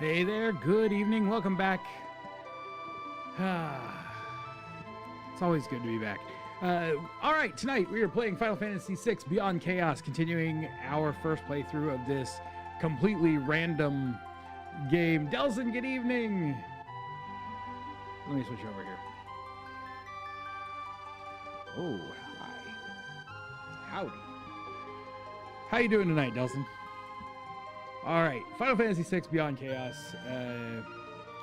Hey there, good evening, welcome back. It's always good to be back. All right, tonight we are playing Final Fantasy VI Beyond Chaos, continuing our first playthrough of this completely random game. Delson, good evening. Let me switch over here. Oh, hi. Howdy. How you doing tonight, Delson? All right, Final Fantasy VI Beyond Chaos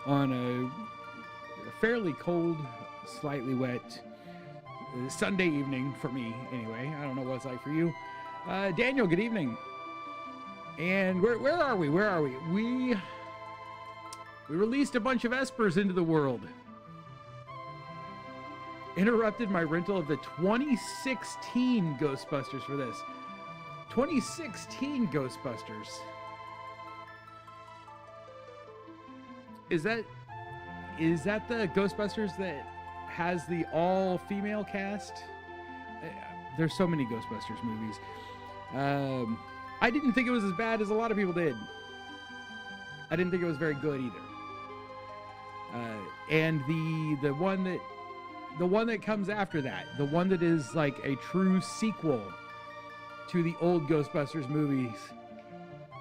on a fairly cold, slightly wet Sunday evening for me, anyway. I don't know what it's like for you. Daniel, good evening. And where are we? Where are we? We released a bunch of Espers into the world. Interrupted my rental of the 2016 Ghostbusters for this. 2016 Ghostbusters. Is that the Ghostbusters that has the all-female cast? There's so many Ghostbusters movies. I didn't think it was as bad as a lot of people did. I didn't think it was very good either. And the one that comes after that, the one that is like a true sequel to the old Ghostbusters movies,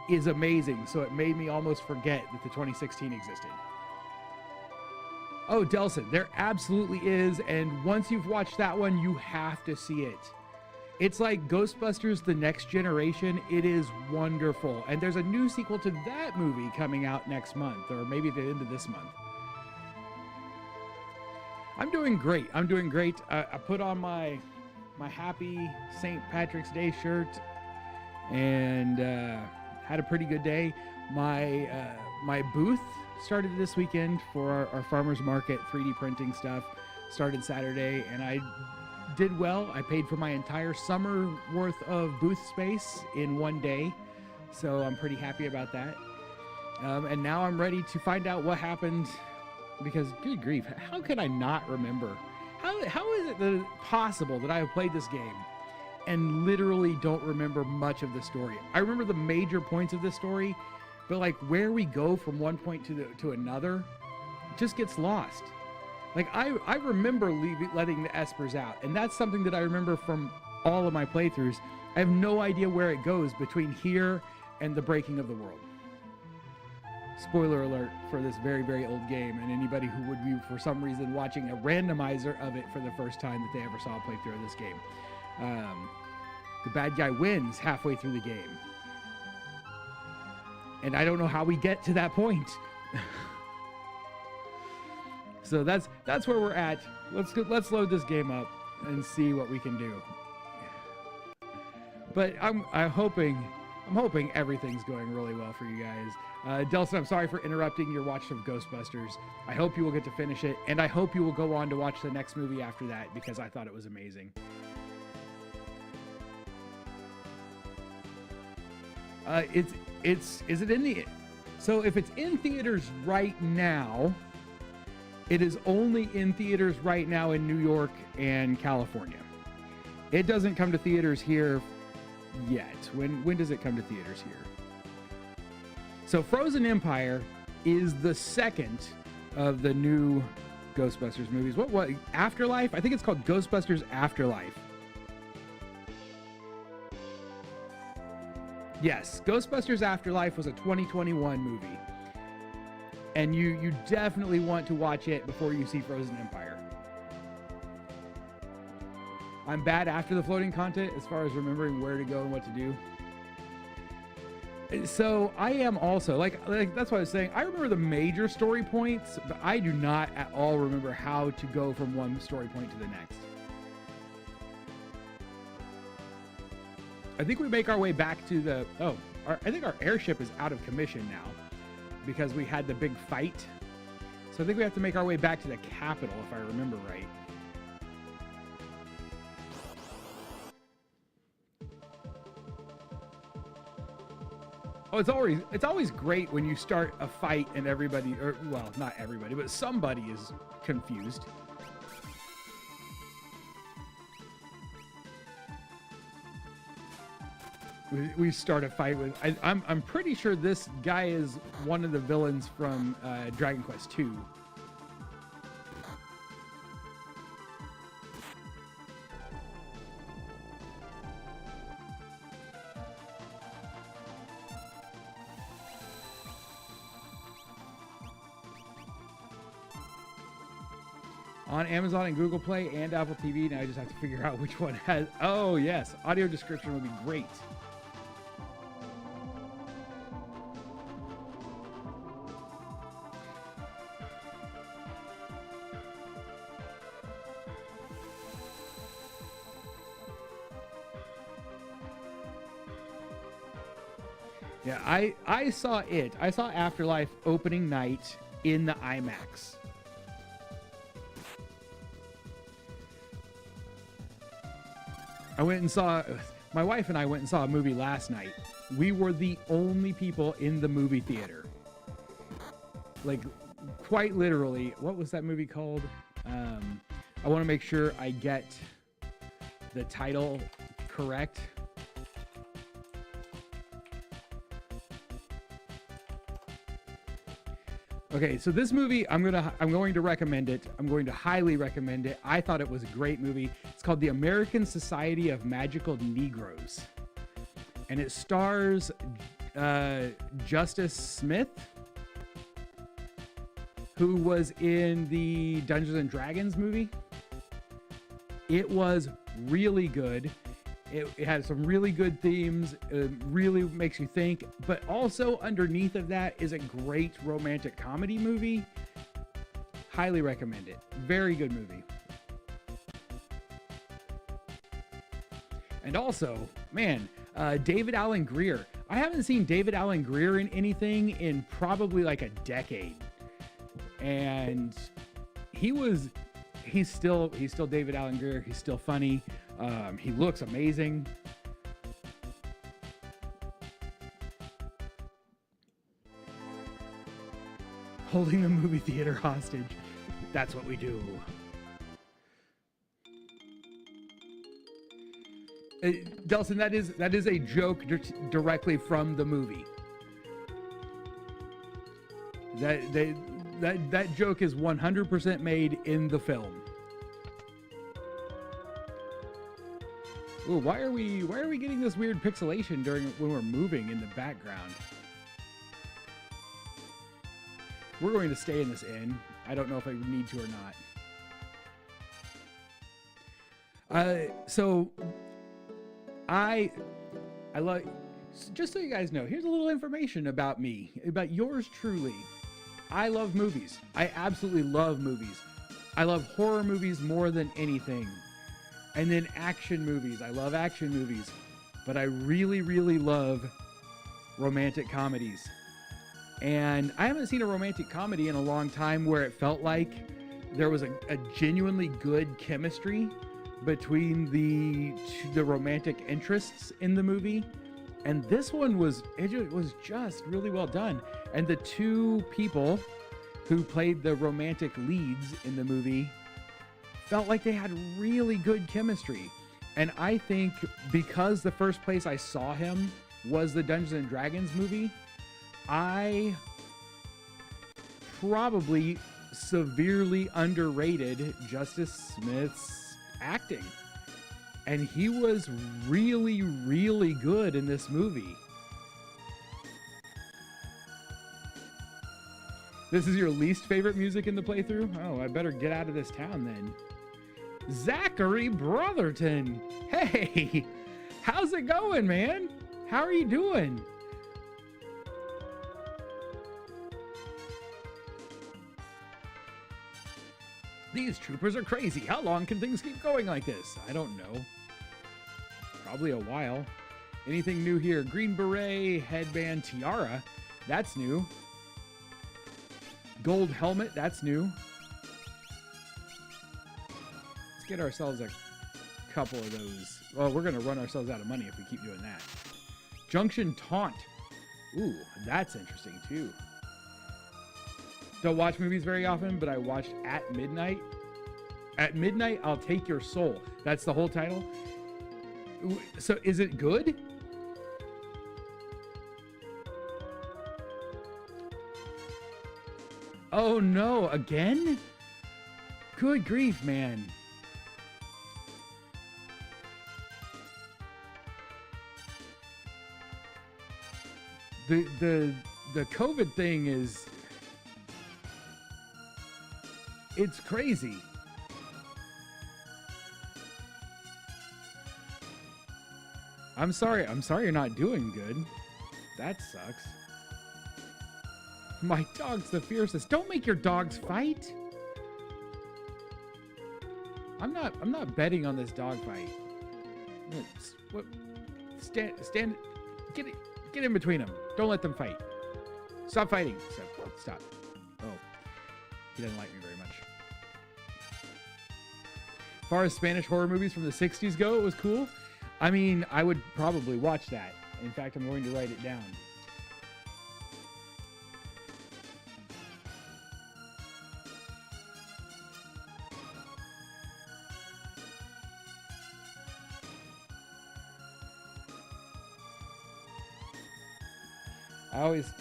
is amazing. So it made me almost forget that the 2016 existed. Oh, Delson, there absolutely is. And once you've watched that one, you have to see it. It's like Ghostbusters The Next Generation. It is wonderful. And there's a new sequel to that movie coming out next month, or maybe the end of this month. I'm doing great. I'm doing great. I put on my happy St. Patrick's Day shirt and had a pretty good day. My booth started this weekend for our farmers market 3D printing stuff. Started Saturday, and I did well. I paid for my entire summer worth of booth space in one day, so I'm pretty happy about that. And now I'm ready to find out what happened, because good grief, how can I not remember? How is it possible that I have played this game and literally don't remember much of the story? I remember the major points of the story, but like where we go from one point to another just gets lost. Like I remember letting the Espers out, and that's something that I remember from all of my playthroughs. I have no idea where it goes between here and the breaking of the world. Spoiler alert for this very, very old game, and anybody who would be, for some reason, watching a randomizer of it for the first time that they ever saw a playthrough of this game. The bad guy wins halfway through the game. And I don't know how we get to that point. So that's where we're at. Let's load this game up and see what we can do. But I'm hoping everything's going really well for you guys. Delson, I'm sorry for interrupting your watch of Ghostbusters. I hope you will get to finish it, and I hope you will go on to watch the next movie after that, because I thought it was amazing. Is it in the... So if it's in theaters right now, it is only in theaters right now in New York and California. It doesn't come to theaters here yet. When does it come to theaters here? So Frozen Empire is the second of the new Ghostbusters movies. What Afterlife? I think it's called Ghostbusters Afterlife. Yes, Ghostbusters Afterlife was a 2021 movie. And you definitely want to watch it before you see Frozen Empire. I'm bad after the floating content as far as remembering where to go and what to do. So I am also, like that's what I was saying. I remember the major story points, but I do not at all remember how to go from one story point to the next. I think we make our way back to the... I think our airship is out of commission now because we had the big fight. So I think we have to make our way back to the capital, if I remember right. Oh, it's always great when you start a fight and everybody, or well, not everybody, but somebody is confused. we start a fight with. I'm pretty sure this guy is one of the villains from Dragon Quest II. On Amazon and Google Play and Apple TV. Now I just have to figure out which one has. Oh, yes. Audio description would be great. Yeah, I saw it. I saw Afterlife opening night in the IMAX. I went and saw, my wife and I went and saw a movie last night. We were the only people in the movie theater. Like, quite literally. What was that movie called? I want to make sure I get the title correct. Okay, so this movie, I'm going to recommend it. I'm going to highly recommend it. I thought it was a great movie. It's called The American Society of Magical Negroes. And it stars Justice Smith, who was in the Dungeons and Dragons movie. It was really good. It had some really good themes. It really makes you think. But also underneath of that is a great romantic comedy movie. Highly recommend it. Very good movie. And also, man, David Alan Grier. I haven't seen David Alan Grier in anything in probably like a decade. And he's still David Alan Grier. He's still funny. He looks amazing. Holding the movie theater hostage. That's what we do. Delson, that is a joke directly from the movie. That joke is 100% made in the film. Ooh, why are we getting this weird pixelation when we're moving in the background? We're going to stay in this inn. I don't know if I need to or not. So I love, just so you guys know, here's a little information about me, about yours truly. I love movies. I absolutely love movies. I love horror movies more than anything. And then action movies. I love action movies. But I really, really love romantic comedies. And I haven't seen a romantic comedy in a long time where it felt like there was a genuinely good chemistry between the romantic interests in the movie. And this one was just really well done. And the two people who played the romantic leads in the movie felt like they had really good chemistry. And I think because the first place I saw him was the Dungeons and Dragons movie, I probably severely underrated Justice Smith's acting. And he was really, really good in this movie. This is your least favorite music in the playthrough? Oh, I better get out of this town then. Zachary Brotherton. Hey, how's it going, man? How are you doing? These troopers are crazy. How long can things keep going like this? I don't know. Probably a while. Anything new here? Green beret, headband, tiara. That's new. Gold helmet. That's new. Get ourselves a couple of those. Well, we're going to run ourselves out of money if we keep doing that. Junction Taunt. Ooh, that's interesting too. Don't watch movies very often, but I watched At Midnight. At Midnight, I'll Take Your Soul. That's the whole title. So is it good? Oh no, again? Good grief, man. The COVID thing is, it's crazy. I'm sorry you're not doing good. That sucks. My dog's the fiercest. Don't make your dogs fight. I'm not betting on this dog fight. What? Stand. Get in between them. Don't let them fight. Stop fighting. Stop. Oh, he doesn't like me very much. As far as Spanish horror movies from the 60s go, it was cool. I mean, I would probably watch that. In fact, I'm going to write it down.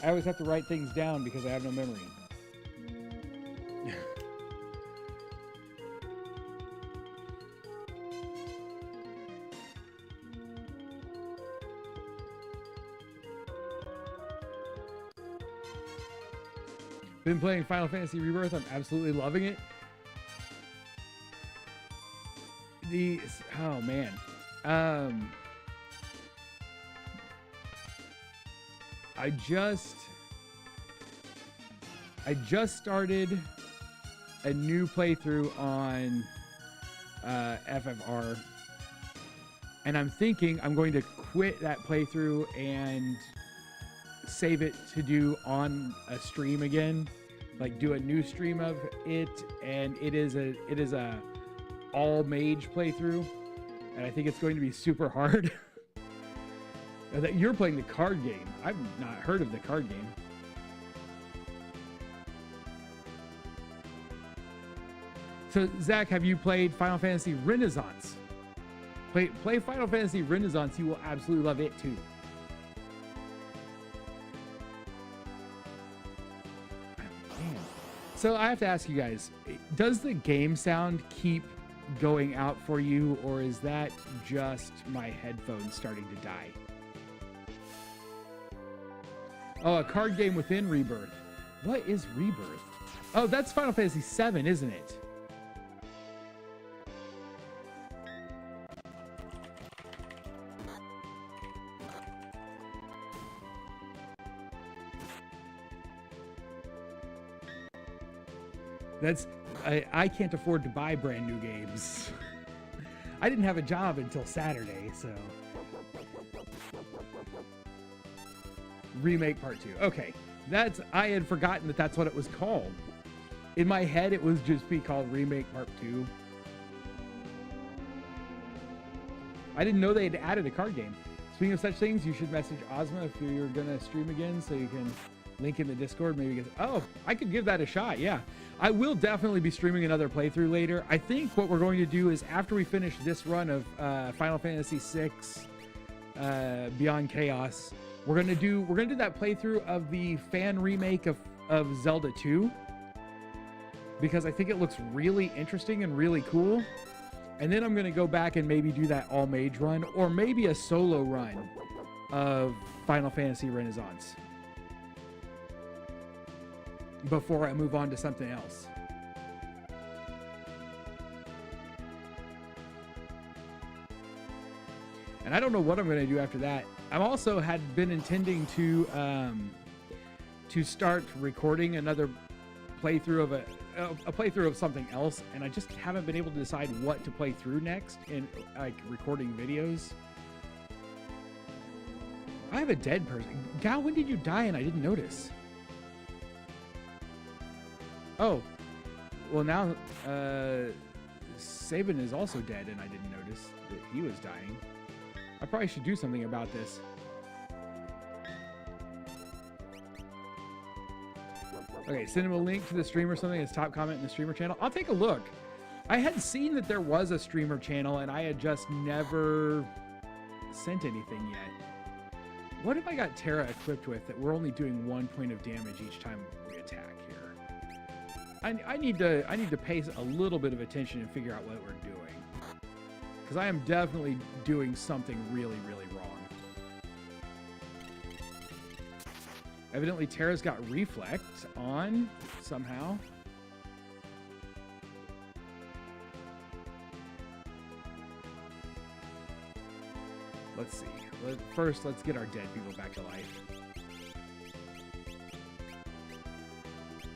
I always have to write things down because I have no memory. Been playing Final Fantasy Rebirth. I'm absolutely loving it. Oh man. I just started a new playthrough on FFR, and I'm thinking I'm going to quit that playthrough and save it to do on a stream again, like do a new stream of it. And it is a all mage playthrough, and I think it's going to be super hard. That you're playing the card game. I've not heard of the card game. So Zach, have you played Final Fantasy Renaissance? Play Final Fantasy Renaissance. You will absolutely love it too. Man. So I have to ask you guys, does the game sound keep going out for you, or is that just my headphones starting to die? Oh, a card game within Rebirth. What is Rebirth? Oh, that's Final Fantasy VII, isn't it? I can't afford to buy brand new games. I didn't have a job until Saturday, so. Remake Part 2. Okay, I had forgotten that that's what it was called. In my head, it was just be called Remake Part 2. I didn't know they had added a card game. Speaking of such things, you should message Ozma if you're gonna stream again, so you can link in the Discord. Maybe I could give that a shot. Yeah, I will definitely be streaming another playthrough later. I think what we're going to do is after we finish this run of Final Fantasy VI Beyond Chaos, we're gonna do that playthrough of the fan remake of Zelda 2, because I think it looks really interesting and really cool. And then I'm gonna go back and maybe do that all mage run, or maybe a solo run of Final Fantasy Renaissance before I move on to something else. And I don't know what I'm gonna do after that. I also had been intending to start recording another playthrough of a playthrough of something else, and I just haven't been able to decide what to play through next in like recording videos. I have a dead person. Gal, when did you die and I didn't notice? Oh, well now Sabin is also dead and I didn't notice that he was dying. I probably should do something about this. Okay, send him a link to the stream or something as top comment in the streamer channel. I'll take a look. I had seen that there was a streamer channel and I had just never sent anything yet. What have I got Terra equipped with that we're only doing 1 point of damage each time we attack here? I need to pay a little bit of attention and figure out what we're doing, because I am definitely doing something really, really wrong. Evidently, Terra's got Reflect on somehow. Let's see. First, let's get our dead people back to life.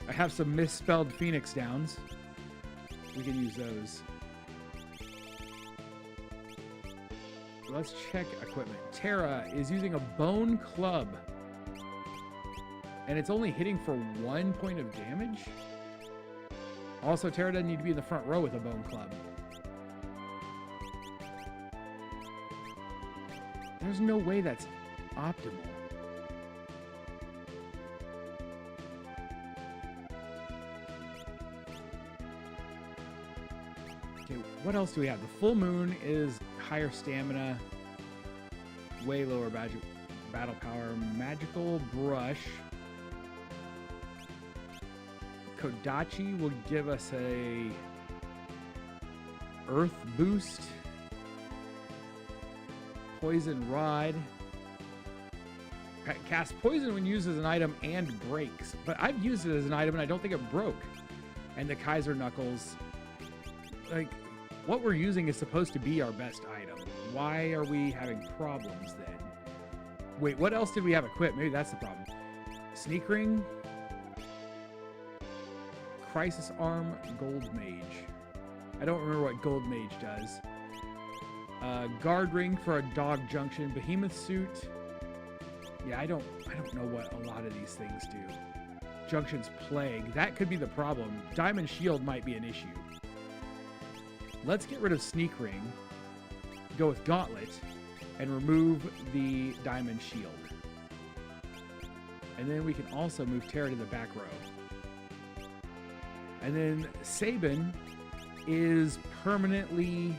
I have some misspelled Phoenix Downs. We can use those. Let's check equipment. Terra is using a bone club. And it's only hitting for 1 point of damage? Also, Terra doesn't need to be in the front row with a bone club. There's no way that's optimal. Okay, what else do we have? The full moon is higher stamina, way lower battle power, magical brush. Kodachi will give us a earth boost. Poison rod. Cast poison when used as an item and breaks. But I've used it as an item and I don't think it broke. And the Kaiser Knuckles. Like, what we're using is supposed to be our best item. Why are we having problems then? Wait, what else did we have equipped? Maybe that's the problem. Sneak ring. Crisis arm, gold mage. I don't remember what gold mage does. Guard ring for a dog junction. Behemoth suit. Yeah, I don't know what a lot of these things do. Junction's plague. That could be the problem. Diamond shield might be an issue. Let's get rid of sneak ring. Go with gauntlet and remove the diamond shield. And then we can also move Terra to the back row. And then Sabin is permanently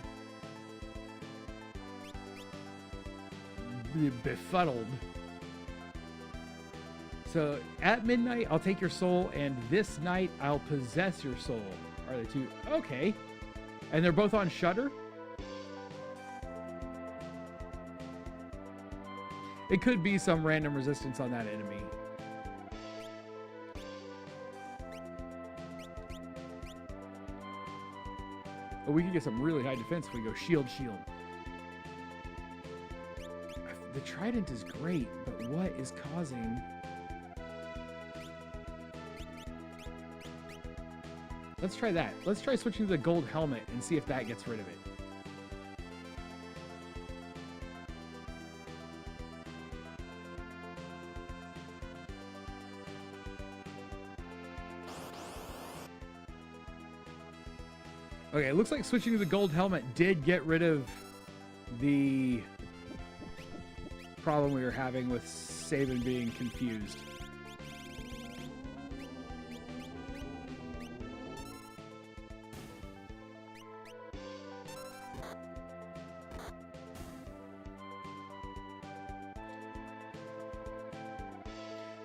befuddled. So at midnight, I'll take your soul, and this night, I'll possess your soul. Are they two? Okay. And they're both on Shutter? It could be some random resistance on that enemy. But we can get some really high defense if we go shield, shield. The Trident is great, but what is causing... Let's try that. Let's try switching to the gold helmet and see if that gets rid of it. Okay, it looks like switching to the gold helmet did get rid of the problem we were having with Sabin being confused.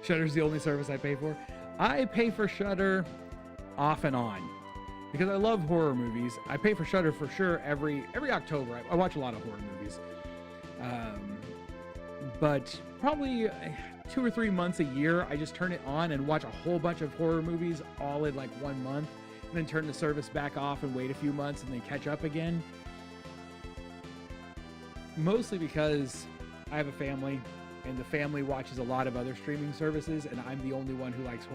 Shutter's the only service I pay for. I pay for Shutter off and on because I love horror movies. I pay for Shutter for sure every October. I watch a lot of horror movies. But probably 2 or 3 months a year, I just turn it on and watch a whole bunch of horror movies all in like 1 month, and then turn the service back off and wait a few months and then catch up again. Mostly because I have a family, and the family watches a lot of other streaming services, and I'm the only one who likes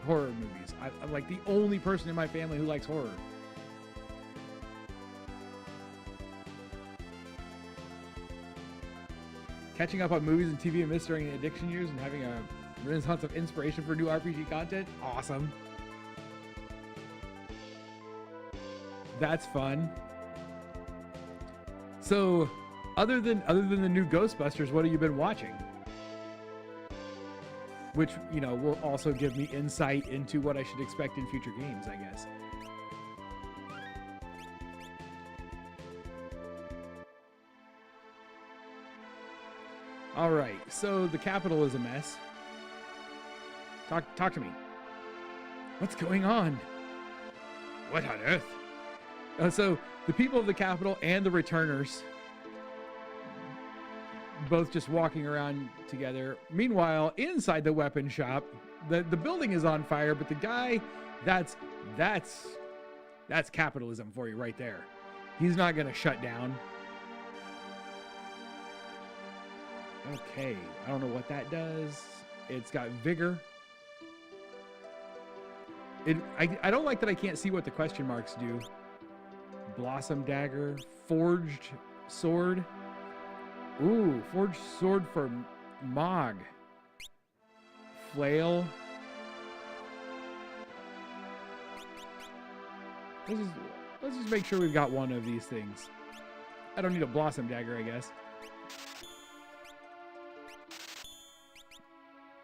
horror movies. I'm like the only person in my family who likes horror. Catching up on movies and TV I missed during the addiction years and having a renaissance of inspiration for new RPG content. Awesome. That's fun. So, other than the new Ghostbusters, what have you been watching? Which, you know, will also give me insight into what I should expect in future games, I guess. All right, so the capital is a mess. Talk to me. What's going on? What on earth? So the people of the Capitol and the returners both just walking around together. Meanwhile, inside the weapon shop, the building is on fire, but the guy, that's capitalism for you right there. He's not going to shut down. Okay, I don't know what that does. It's got vigor. I don't like that I can't see what the question marks do. Blossom dagger, forged sword. Ooh, forged sword for Mog. Flail. Let's just make sure we've got one of these things. I don't need a blossom dagger, I guess.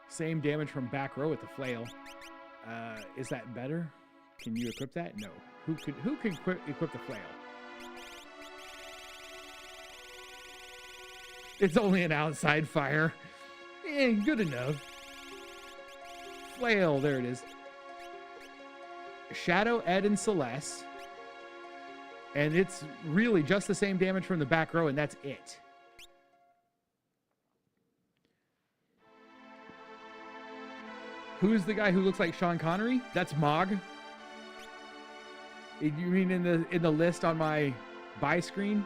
Same damage from back row with the flail. Is that better? Can you equip that? No. Who can equip the flail? It's only an outside fire. Good enough. Flail, there it is. Shadow, Ed, and Celeste. And it's really just the same damage from the back row, and that's it. Who's the guy who looks like Sean Connery? That's Mog. You mean in the list on my buy screen?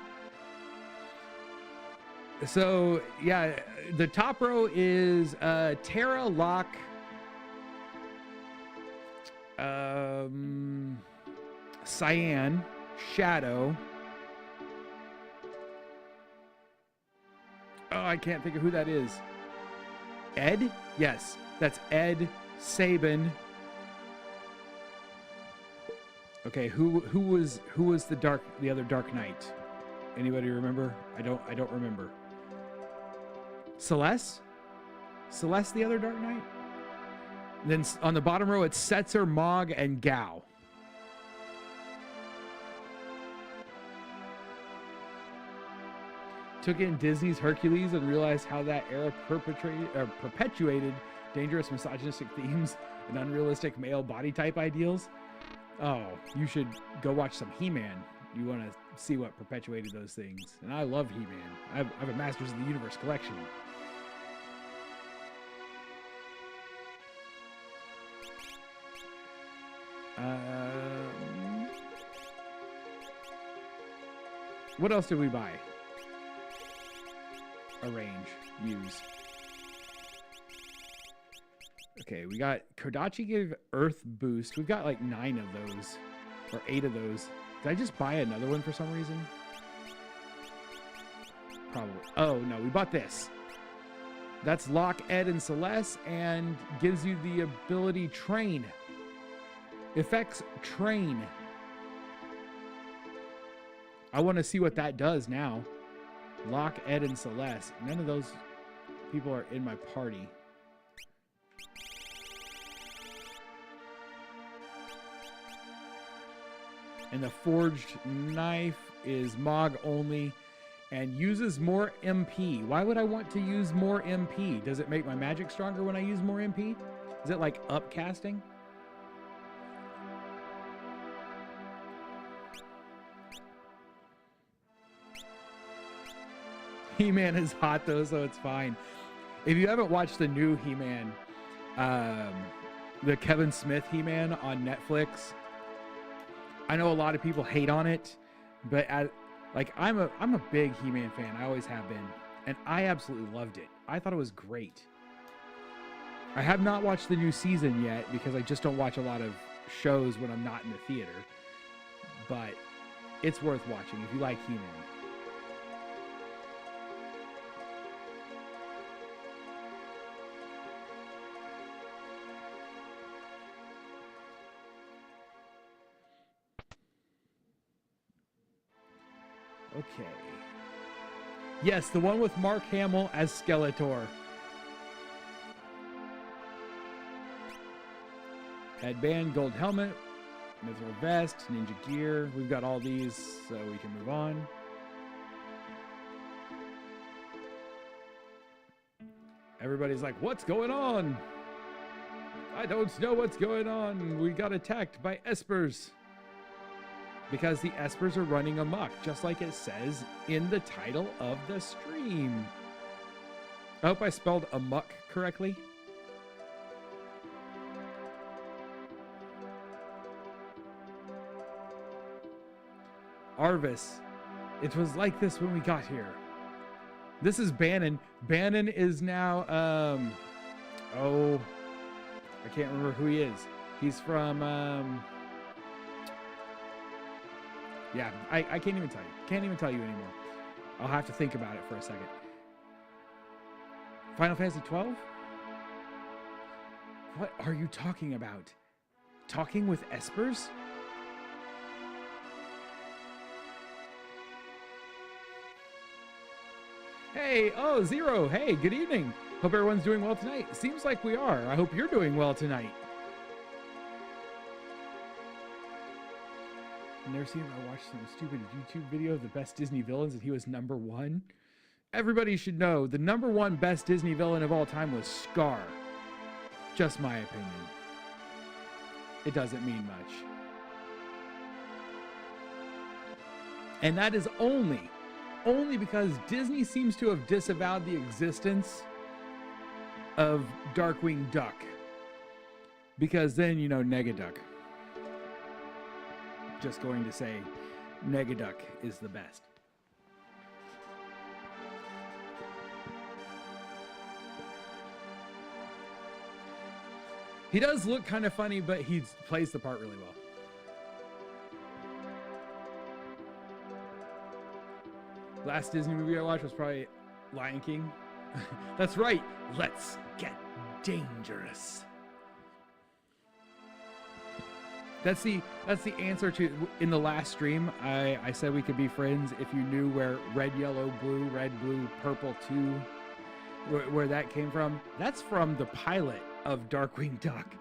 So yeah, the top row is Terra, Locke, Cyan, Shadow. Oh, I can't think of who that is. Ed? Yes, that's Ed, Sabin. Okay, who was the other Dark Knight? Anybody remember? I don't remember. Celeste? Celeste, the other Dark Knight? And then on the bottom row, it's Setzer, Mog, and Gao. Took in Disney's Hercules and realized how that era perpetuated dangerous misogynistic themes and unrealistic male body type ideals. Oh, you should go watch some He-Man. You want to see what perpetuated those things. And I love He-Man. I have a Masters of the Universe collection. What else did we buy? Arrange. Use. Okay, we got Kodachi gave Earth Boost. We've got like 9 of those. Or 8 of those. Did I just buy another one for some reason? Probably. Oh, no, we bought this. That's Locke, Ed, and Celeste, and gives you the ability Train. Effects Train. I want to see what that does now. Locke, Ed, and Celeste. None of those people are in my party. And the forged knife is Mog only and uses more MP. Why would I want to use more MP? Does it make my magic stronger when I use more MP? Is it like upcasting? He-Man is hot though, so it's fine. If you haven't watched the new He-Man, the Kevin Smith He-Man on Netflix, I know a lot of people hate on it, but I'm a big He-Man fan. I always have been, and I absolutely loved it. I thought it was great. I have not watched the new season yet because I just don't watch a lot of shows when I'm not in the theater, but it's worth watching if you like He-Man. Okay. Yes, the one with Mark Hamill as Skeletor. Headband, gold helmet, mithril vest, ninja gear. We've got all these, so we can move on. Everybody's like, what's going on? I don't know what's going on. We got attacked by Espers. Because the Espers are running amok, just like it says in the title of the stream. I hope I spelled amok correctly. Arvis. It was like this when we got here. This is Bannon. Bannon is now, oh, I can't remember who he is. He's from, yeah, I can't even tell you. Can't even tell you anymore. I'll have to think about it for a second. Final Fantasy 12? What are you talking about? Talking with Espers? Hey, oh, Zero. Hey, good evening. Hope everyone's doing well tonight. Seems like we are. I hope you're doing well tonight. Never seen him. I watched some stupid YouTube video of the best Disney villains and he was #1. Everybody should know the #1 best Disney villain of all time was Scar. Just my opinion. It doesn't mean much. And that is only because Disney seems to have disavowed the existence of Darkwing Duck. Because then, you know, Negaduck. Just going to say Negaduck is the best. He does look kind of funny, but he plays the part really well. Last Disney movie I watched was probably Lion King. That's right. Let's get dangerous. That's the answer to, in the last stream, I said we could be friends if you knew where red, yellow, blue, red, blue, purple 2, where that came from. That's from the pilot of Darkwing Duck.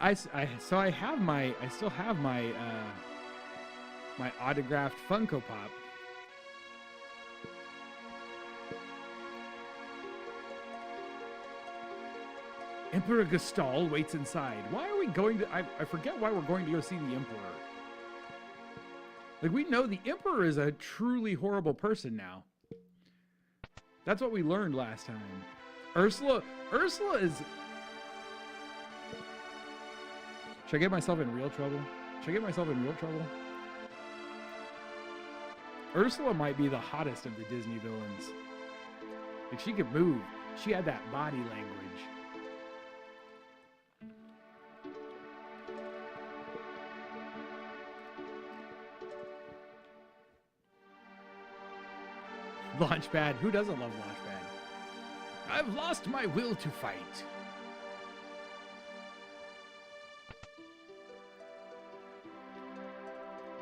I still have my my autographed Funko Pop. Emperor Gestal waits inside. Why are we going to... I forget why we're going to go see the Emperor. Like, we know the Emperor is a truly horrible person now. That's what we learned last time. Ursula is... Should I get myself in real trouble? Ursula might be the hottest of the Disney villains. Like, she could move. She had that body language. Launchpad. Who doesn't love Launchpad? I've lost my will to fight.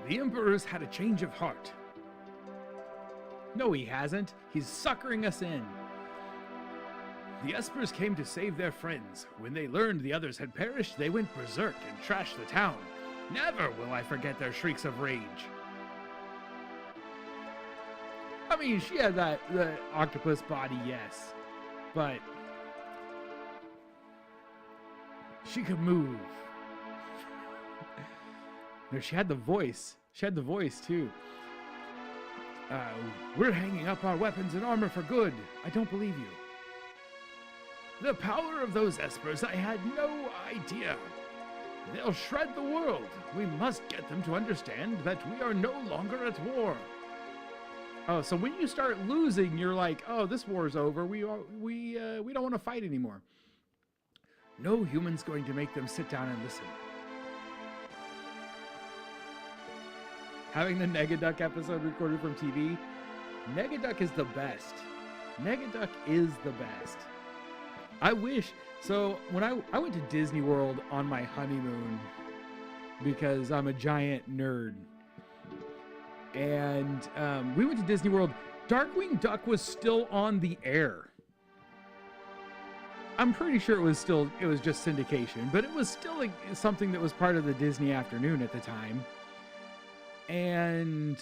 The Emperor's had a change of heart. No, he hasn't. He's suckering us in. The Espers came to save their friends. When they learned the others had perished, they went berserk and trashed the town. Never will I forget their shrieks of rage. I mean, she had the octopus body, yes, but she could move. No, she had the voice. She had the voice too. We're hanging up our weapons and armor for good. I don't believe you. The power of those Espers, I had no idea. They'll shred the world. We must get them to understand that we are no longer at war. Oh, so when you start losing, you're like, oh, this war's over. We don't want to fight anymore. No human's going to make them sit down and listen. Having the Negaduck episode recorded from TV, Negaduck is the best. Negaduck is the best. I wish, so when I went to Disney World on my honeymoon because I'm a giant nerd. And we went to Disney World. Darkwing Duck was still on the air. I'm pretty sure it was just syndication, but it was still like something that was part of the Disney afternoon at the time. And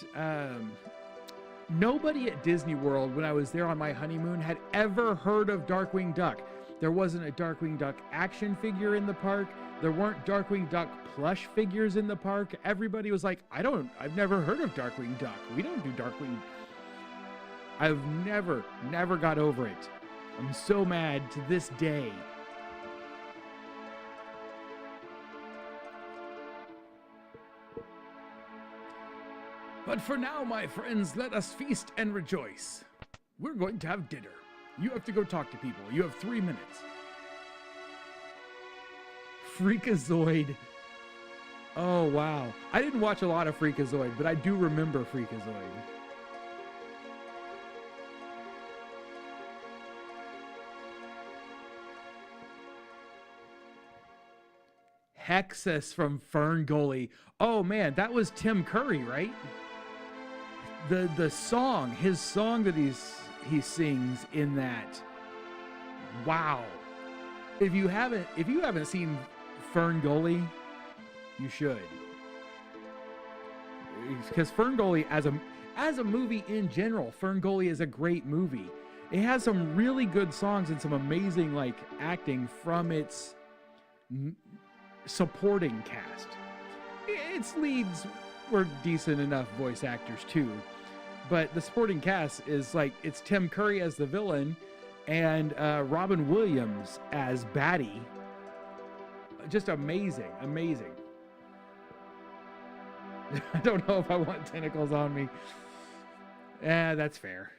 Nobody at Disney World, when I was there on my honeymoon, had ever heard of Darkwing Duck. There wasn't a Darkwing Duck action figure in the park. There weren't Darkwing Duck plush figures in the park. Everybody was like, I've never heard of Darkwing Duck. We don't do Darkwing. I've never got over it. I'm so mad to this day. But for now, my friends, let us feast and rejoice. We're going to have dinner. You have to go talk to people. You have 3 minutes. Freakazoid. Oh, wow. I didn't watch a lot of Freakazoid, but I do remember Freakazoid. Hexus from Fern Gully. Oh, man, that was Tim Curry, right? The song, his song that he sings in that. Wow. If you haven't seen Fern Gully, you should. Because Fern Gully as a movie in general, Fern Gully is a great movie. It has some really good songs and some amazing like acting from its supporting cast. Its leads were decent enough voice actors too, but the supporting cast is like, it's Tim Curry as the villain and Robin Williams as Batty. Just amazing. I don't know if I want tentacles on me. That's fair.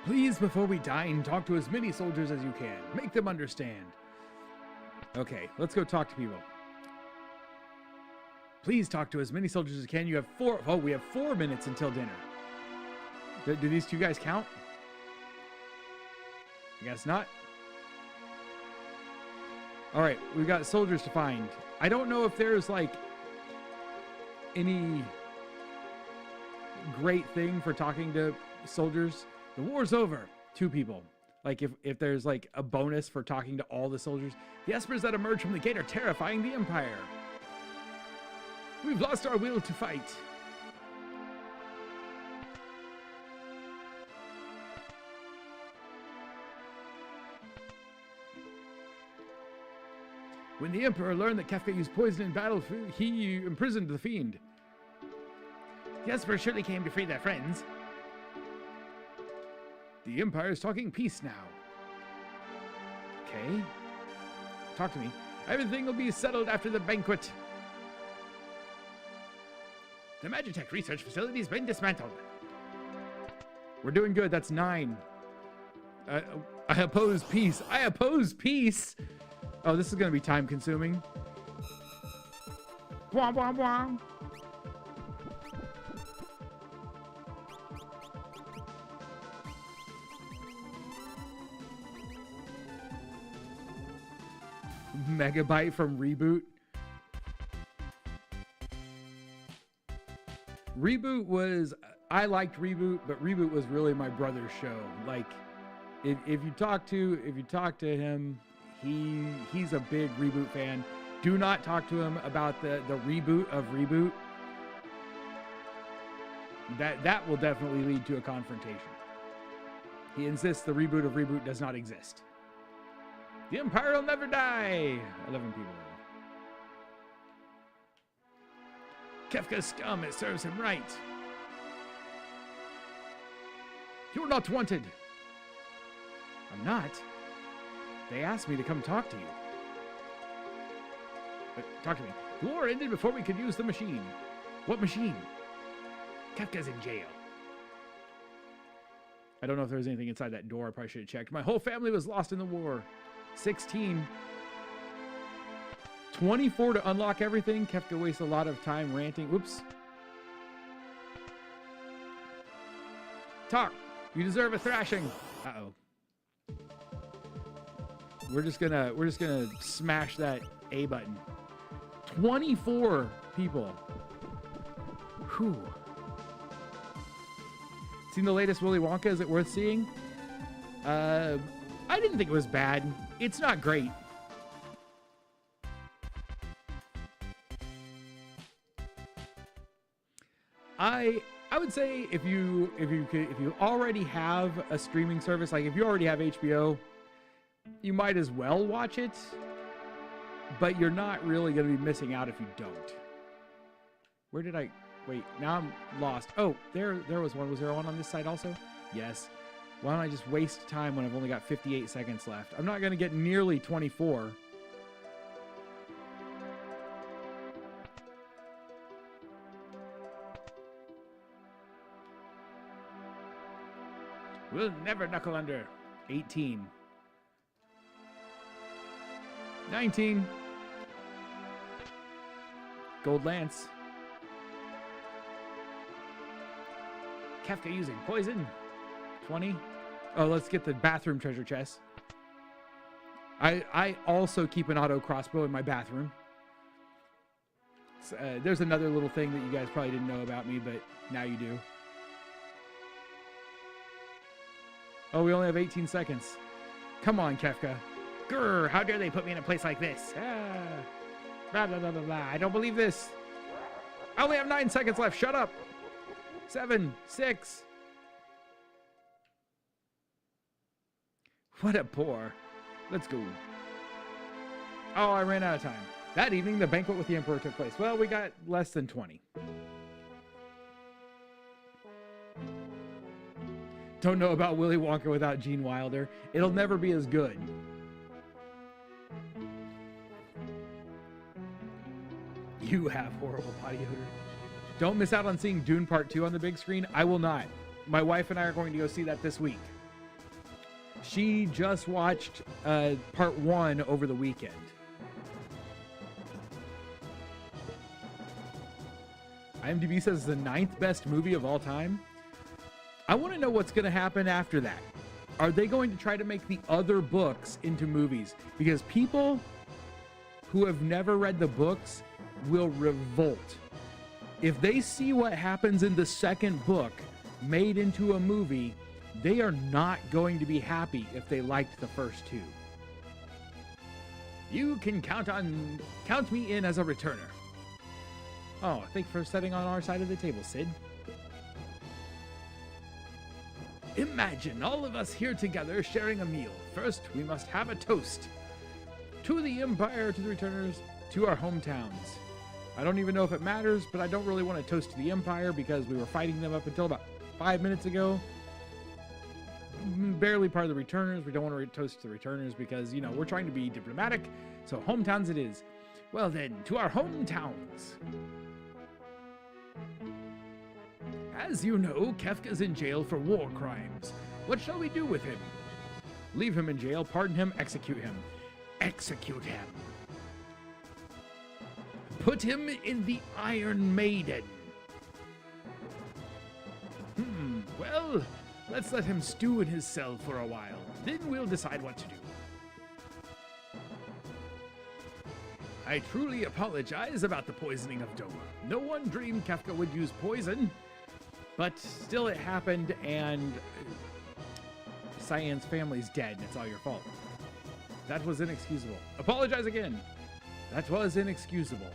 Please, before we dine, talk to as many soldiers as you can. Make them understand. Okay, let's go talk to people. Please talk to as many soldiers as you can. You have we have 4 minutes until dinner. Do these two guys count? I guess not. All right, we've got soldiers to find. I don't know if there's like any great thing for talking to soldiers. The war's over. 2 people. Like if there's like a bonus for talking to all the soldiers. The Espers that emerge from the gate are terrifying the Empire. We've lost our will to fight. When the Emperor learned that Kefka used poison in battle, he imprisoned the fiend. The Espers surely came to free their friends. The Empire is talking peace now. Okay. Talk to me. Everything will be settled after the banquet. The Magitech research facility has been dismantled. We're doing good. That's 9. I oppose peace. I oppose peace. Oh, this is going to be time consuming. Bwah, bwah, bwah. Megabyte from Reboot. Reboot was, I liked Reboot, but Reboot was really my brother's show. Like, if you talk to him, he's a big Reboot fan. Do not talk to him about the reboot of Reboot. That will definitely lead to a confrontation. He insists the reboot of Reboot does not exist. The Empire will never die. 11 people. Kefka's scum, it serves him right. You're not wanted. I'm not. They asked me to come talk to you. Talk to me. The war ended before we could use the machine. What machine? Kefka's in jail. I don't know if there was anything inside that door. I probably should have checked. My whole family was lost in the war. 16. 24 to unlock everything. Kefka wastes a lot of time ranting. Whoops. Talk. You deserve a thrashing. Uh-oh. We're just gonna smash that A button. 24 people. Whew. Seen the latest Willy Wonka? Is it worth seeing? I didn't think it was bad. It's not great. I would say if you already have a streaming service, like if you already have HBO, you might as well watch it, but you're not really going to be missing out if you don't. Where did I wait? Now I'm lost. Oh, there was one. Was there one on this side also? Yes. Why don't I just waste time when I've only got 58 seconds left? I'm not going to get nearly 24. We'll never knuckle under. 18. 19. Gold Lance. Kefka using poison. 20. Oh, let's get the bathroom treasure chest. I also keep an auto crossbow in my bathroom. There's another little thing that you guys probably didn't know about me, but now you do. Oh, we only have 18 seconds. Come on, Kefka. Grr, how dare they put me in a place like this? Ah. Blah, blah, blah, blah, blah. I don't believe this. I only have 9 seconds left. Shut up. 7, 6. What a bore. Let's go. Oh, I ran out of time. That evening, the banquet with the Emperor took place. Well, we got less than 20. Don't know about Willy Wonka without Gene Wilder. It'll never be as good. You have horrible body odor. Don't miss out on seeing Dune Part 2 on the big screen. I will not. My wife and I are going to go see that this week. She just watched Part 1 over the weekend. IMDb says it's the 9th best movie of all time. I want to know what's going to happen after that. Are they going to try to make the other books into movies? Because people who have never read the books will revolt. If they see what happens in the second book made into a movie, they are not going to be happy if they liked the first two. You can count me in as a returner. Oh, thanks for sitting on our side of the table, Sid. Imagine all of us here together sharing a meal. First, we must have a toast. To the Empire, to the returners, to our hometowns. I don't even know if it matters, but I don't really want to toast to the Empire because we were fighting them up until about 5 minutes ago. Barely part of the returners. We don't want to toast to the returners because, you know, we're trying to be diplomatic. So hometowns it is. Well then, to our hometowns. As you know, Kefka's in jail for war crimes. What shall we do with him? Leave him in jail, pardon him, execute him. Execute him. Put him in the Iron Maiden. Well, let's let him stew in his cell for a while. Then we'll decide what to do. I truly apologize about the poisoning of Doma. No one dreamed Kefka would use poison. But still it happened, and Cyan's family's dead, and it's all your fault. That was inexcusable. Apologize again. That was inexcusable.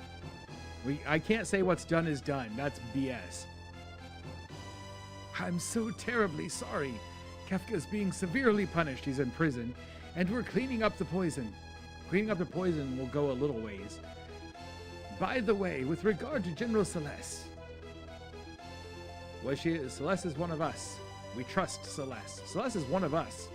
I can't say what's done is done. That's BS. I'm so terribly sorry. Kefka's being severely punished. He's in prison, and we're cleaning up the poison. Cleaning up the poison will go a little ways. By the way, with regard to General Celeste, well, Celeste is one of us. We trust Celeste. Celeste is one of us.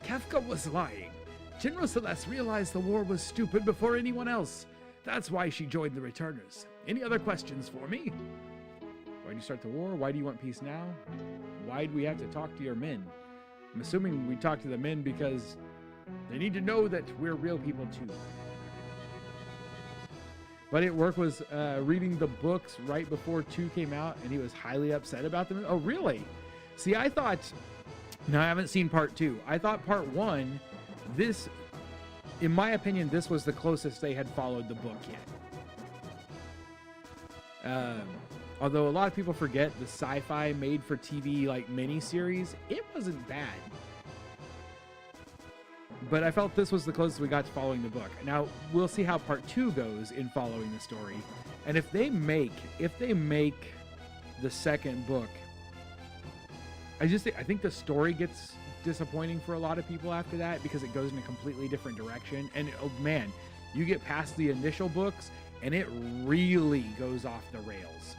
Kefka was lying. General Celeste realized the war was stupid before anyone else. That's why she joined the returners. Any other questions for me? Why do you start the war? Why do you want peace now? Why do we have to talk to your men? I'm assuming we talk to the men because they need to know that we're real people too. Buddy at work was reading the books right before 2 came out, and he was highly upset about them. Oh, really? See, I thought... No, I haven't seen part 2. I thought part 1, this... In my opinion, this was the closest they had followed the book yet. Although a lot of people forget the sci-fi made-for-TV, like, mini-series, it wasn't bad. But I felt this was the closest we got to following the book. Now, we'll see how part 2 goes in following the story. And if they make the second book, I think the story gets disappointing for a lot of people after that because it goes in a completely different direction. And oh man, you get past the initial books and it really goes off the rails.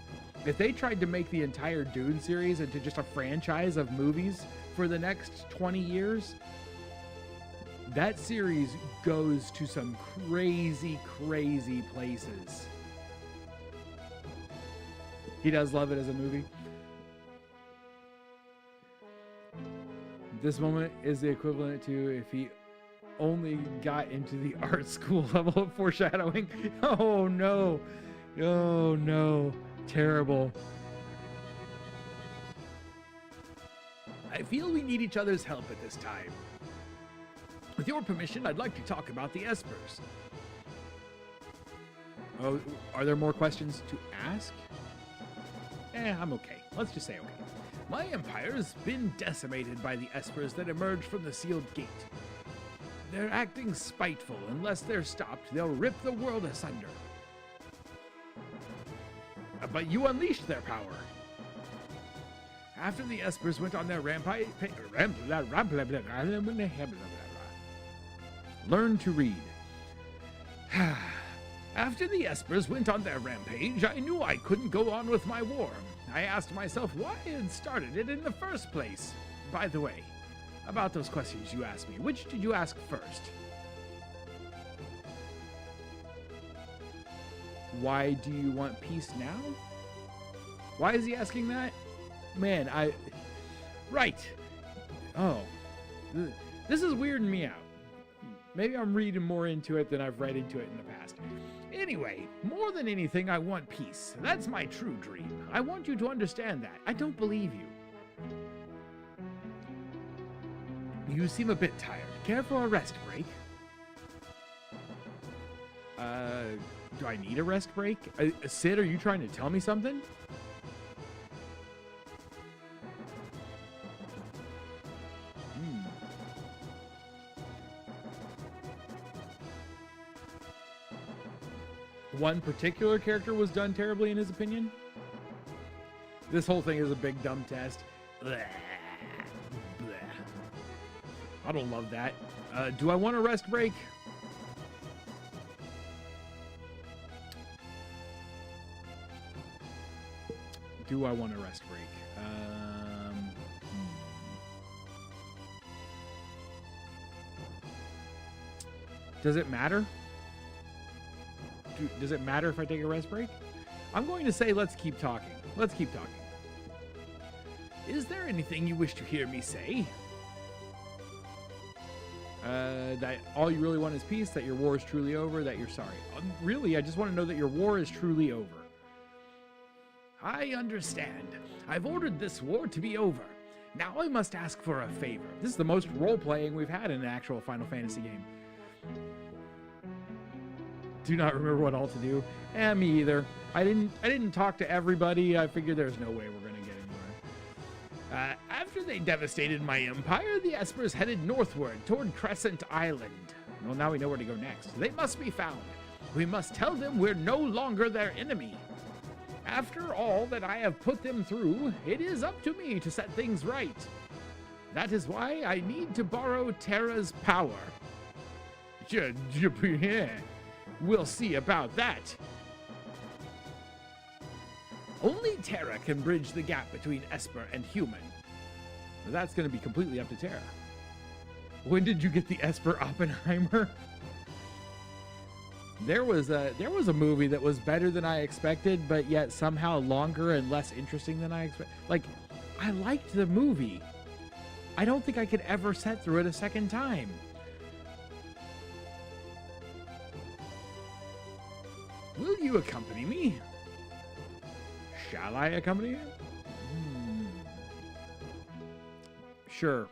If they tried to make the entire Dune series into just a franchise of movies for the next 20 years, that series goes to some crazy, crazy places. He does love it as a movie. This moment is the equivalent to if he only got into the art school level of foreshadowing. Oh no. Oh no. Terrible. I feel we need each other's help at this time. With your permission, I'd like to talk about the Espers. Oh, are there more questions to ask? I'm okay. Let's just say okay. My empire's been decimated by the Espers that emerged from the sealed gate. They're acting spiteful. Unless they're stopped, they'll rip the world asunder. But you unleashed their power. After the Espers went on their rampage... Learn to read. After the Espers went on their rampage, I knew I couldn't go on with my war. I asked myself why I had started it in the first place. By the way, about those questions you asked me, which did you ask first? Why do you want peace now? Why is he asking that? Man, Right. Oh. This is weirding me out. Maybe I'm reading more into it than I've read into it in the past. Anyway, more than anything, I want peace. That's my true dream. I want you to understand that. I don't believe you. You seem a bit tired. Care for a rest break? Do I need a rest break? Sid, are you trying to tell me something? One particular character was done terribly in his opinion. This whole thing is a big dumb test. Blah. Blah. I don't love that. Do I want a rest break? Do I want a rest break? Does it matter? Does it matter if I take a rest break? I'm going to say let's keep talking. Let's keep talking. Is there anything you wish to hear me say? That all you really want is peace, that your war is truly over, that you're sorry. Really, I just want to know that your war is truly over. I understand. I've ordered this war to be over. Now I must ask for a favor. This is the most role-playing we've had in an actual Final Fantasy game. Do not remember what all to do. Me either. I didn't talk to everybody. I figured there's no way we're gonna get anywhere. After they devastated my empire, the Espers headed northward toward Crescent Island. Well, now we know where to go next. They must be found. We must tell them we're no longer their enemy. After all that I have put them through, it is up to me to set things right. That is why I need to borrow Terra's power. We'll see about that. Only Terra can bridge the gap between Esper and human. Well, that's going to be completely up to Terra. When did you get the Esper Oppenheimer? There was a movie that was better than I expected, but yet somehow longer and less interesting than I expected. Like, I liked the movie. I don't think I could ever sit through it a second time. Will you accompany me? Shall I accompany you? Sure.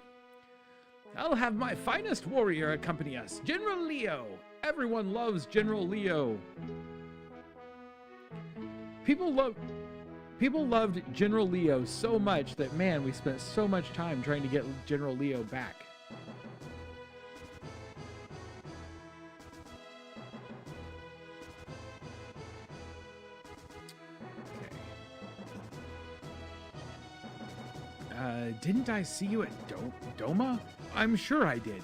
I'll have my finest warrior accompany us, General Leo. Everyone loves General Leo. People loved General Leo so much that, man, we spent so much time trying to get General Leo back. Didn't I see you at Doma? I'm sure I did.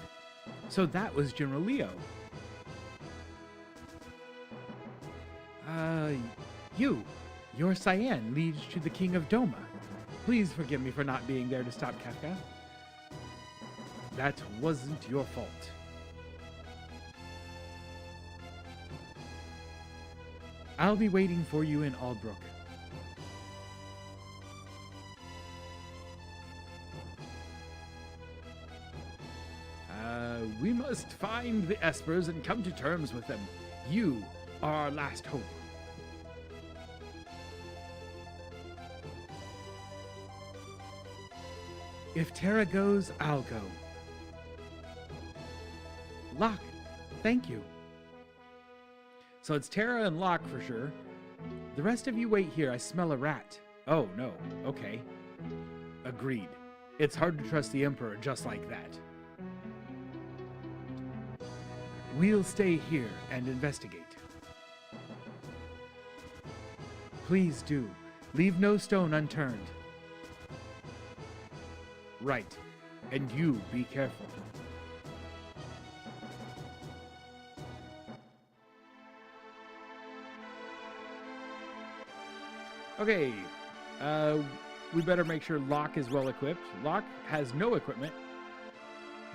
So that was General Leo. Your Cyan leads to the King of Doma. Please forgive me for not being there to stop Kafka. That wasn't your fault. I'll be waiting for you in Aldbrook. We must find the Espers and come to terms with them. You are our last hope. If Terra goes, I'll go. Locke, thank you. So it's Terra and Locke for sure. The rest of you wait here. I smell a rat. Oh, no. Okay. Agreed. It's hard to trust the Emperor just like that. We'll stay here and investigate. Please do. Leave no stone unturned. Right. And you be careful. Okay. We better make sure Locke is well equipped. Locke has no equipment.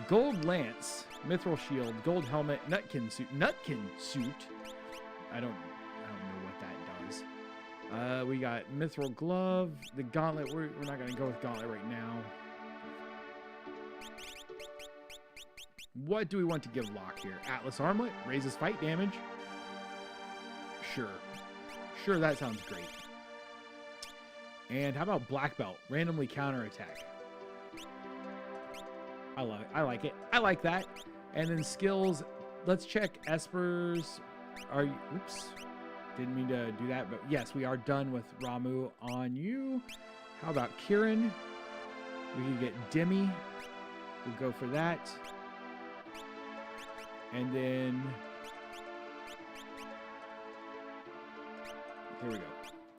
Gold lance, mithril shield, gold helmet, nutkin suit. Nutkin suit? I don't know what that does. We got mithril glove, the gauntlet. We're not going to go with gauntlet right now. What do we want to give Locke here? Atlas armlet, raises fight damage. Sure, that sounds great. And how about black belt, randomly counterattack? I love it. I like it. I like that. And then skills. Let's check Espers. Oops. Didn't mean to do that, but yes, we are done with Ramu on you. How about Kieran? We can get Demi. We'll go for that. And then here we go.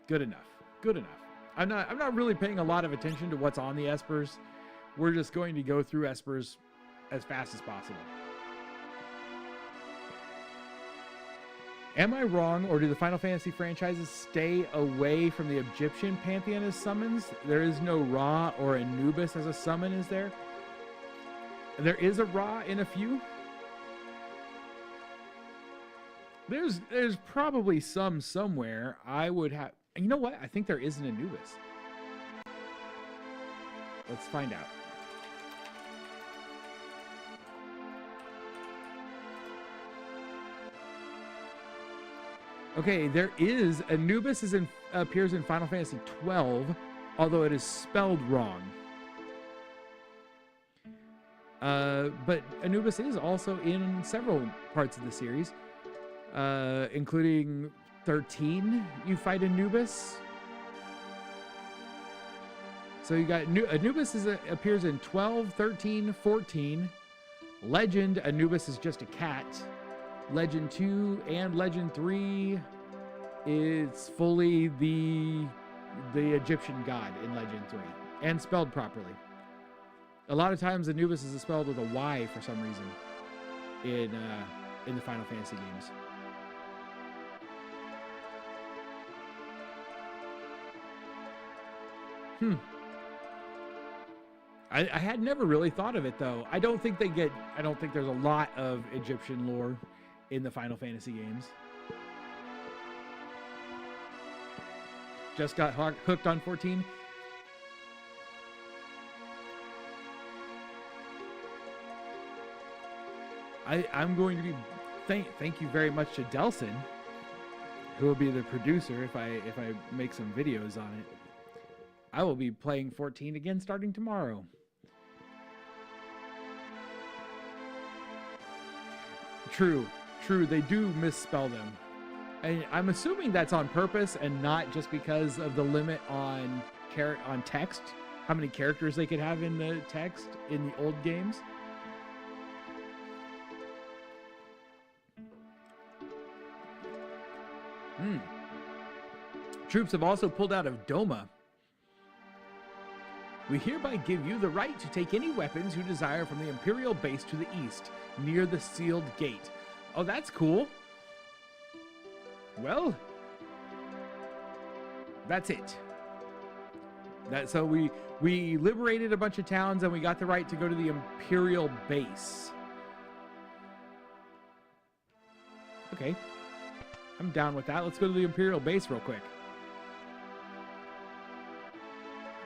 Good enough. Good enough. I'm not really paying a lot of attention to what's on the Espers. We're just going to go through Espers as fast as possible. Am I wrong, or do the Final Fantasy franchises stay away from the Egyptian pantheon as summons? There is no Ra or Anubis as a summon, is there? There is a Ra in a few. There's probably some somewhere. I would have... You know what? I think there is an Anubis. Let's find out. Okay, there is. Anubis appears in Final Fantasy 12, although it is spelled wrong. But Anubis is also in several parts of the series, including 13. You fight Anubis. So you got Anubis appears in 12, 13, 14. Legend, Anubis is just a cat. Legend 2 and Legend 3, it's fully the Egyptian god in Legend 3, and spelled properly. A lot of times Anubis is spelled with a Y for some reason in the Final Fantasy games. I had never really thought of it though. I don't think there's a lot of Egyptian lore in the Final Fantasy games. Just got hooked on 14. I'm going to be thank you very much to Delson, who will be the producer if I make some videos on it. I will be playing 14 again starting tomorrow. True, they do misspell them. And I'm assuming that's on purpose and not just because of the limit on text, how many characters they could have in the text in the old games. Troops have also pulled out of Doma. We hereby give you the right to take any weapons you desire from the Imperial base to the east, near the sealed gate. Oh, that's cool. Well, that's it. So we liberated a bunch of towns and we got the right to go to the Imperial base. Okay. I'm down with that. Let's go to the Imperial base real quick.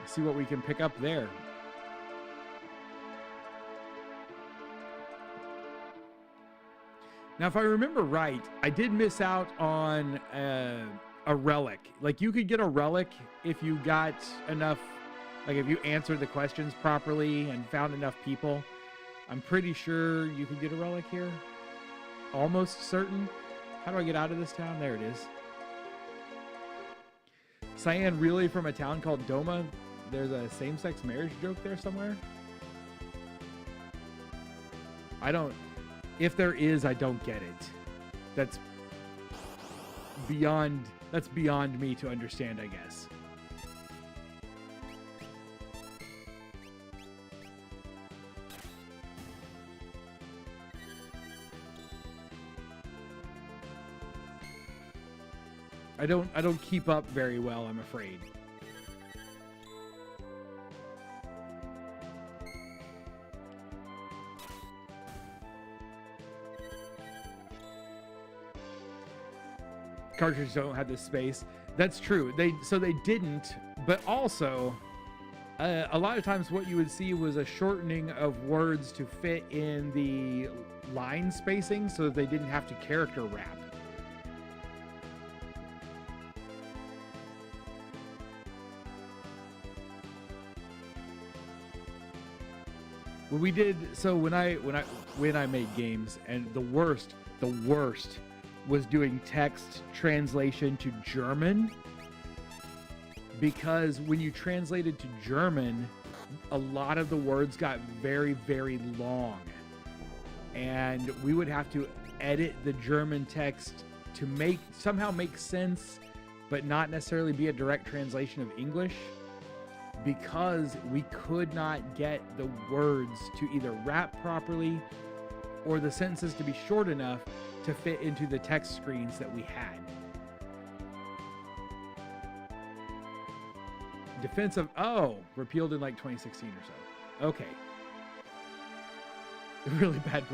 See what we can pick up there. Now, if I remember right, I did miss out on a relic. Like, you could get a relic if you got enough, like if you answered the questions properly and found enough people. I'm pretty sure you could get a relic here. Almost certain. How do I get out of this town? There it is. Cyan really from a town called Doma. There's a same-sex marriage joke there somewhere. If there is, I don't get it. That's beyond me to understand, I guess. I don't keep up very well, I'm afraid. Cartridges don't have this space. That's true. They didn't, but also a lot of times what you would see was a shortening of words to fit in the line spacing so that they didn't have to character wrap. When we did, so when I made games, and the worst was doing text translation to German, because when you translated to German, a lot of the words got very, very long, and we would have to edit the German text to somehow make sense, but not necessarily be a direct translation of English, because we could not get the words to either wrap properly or the sentences to be short enough to fit into the text screens that we had. Defensive, repealed in like 2016 or so. Okay. Really bad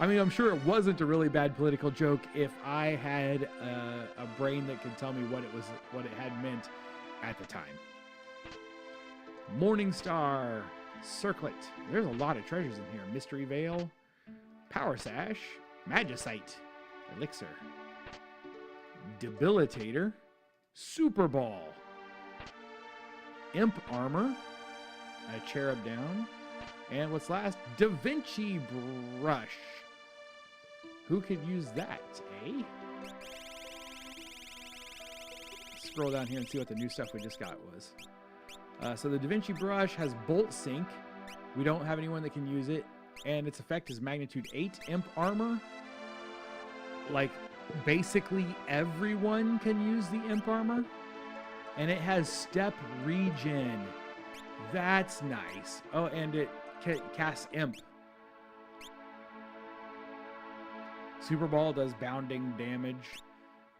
I mean, I'm sure it wasn't a really bad political joke if I had a brain that could tell me what it had meant at the time. Morningstar, Circlet. There's a lot of treasures in here. Mystery Veil, Power Sash, Magicite, Elixir, Debilitator, Super Ball, Imp Armor, a Cherub Down, and what's last? Da Vinci Brush. Who could use that, eh? Scroll down here and see what the new stuff we just got was. So the Da Vinci Brush has Bolt Sync. We don't have anyone that can use it. And its effect is Magnitude 8. Imp Armor. Like, basically everyone can use the Imp Armor. And it has Step Regen. That's nice. Oh, and it casts Imp. Super Ball does bounding damage.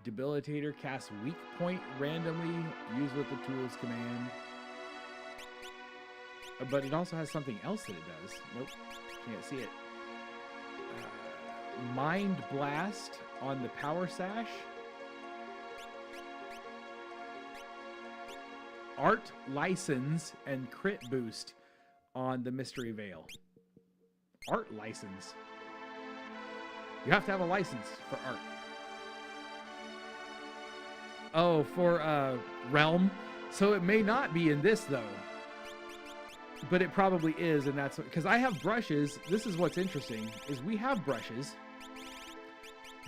Debilitator casts Weak Point randomly. Use with the Tools command. But it also has something else that it does. Nope, can't see it. Mind Blast on the Power Sash. Art License and Crit Boost on the Mystery Veil. Art License. You have to have a license for art. Oh, for Realm. So it may not be in this, though. But it probably is, and that's because I have brushes. This is what's interesting, is we have brushes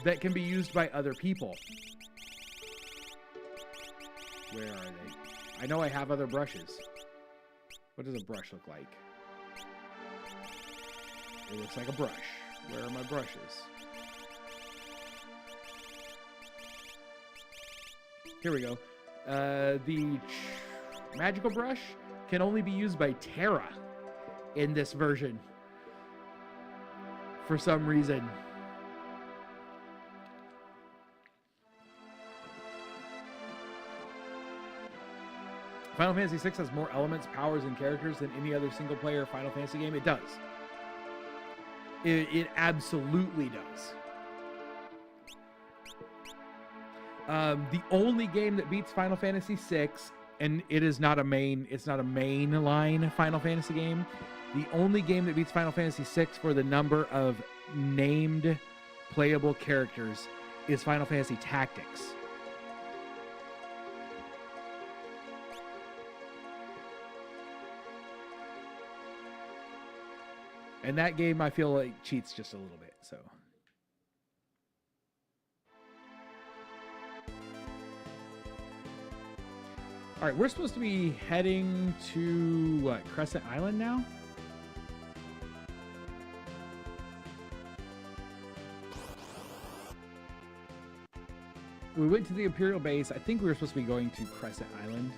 that can be used by other people. Where are they? I know I have other brushes. What does a brush look like? It looks like a brush. Where are my brushes? Here we go. The magical brush can only be used by Terra in this version for some reason. Final Fantasy VI has more elements, powers, and characters than any other single-player Final Fantasy game. It does. It absolutely does. The only game that beats Final Fantasy VI, and it's not a mainline Final Fantasy game. The only game that beats Final Fantasy VI for the number of named playable characters is Final Fantasy Tactics. And that game, I feel like, cheats just a little bit, so. All right, we're supposed to be heading to, what, Crescent Island now? We went to the Imperial base. I think we were supposed to be going to Crescent Island.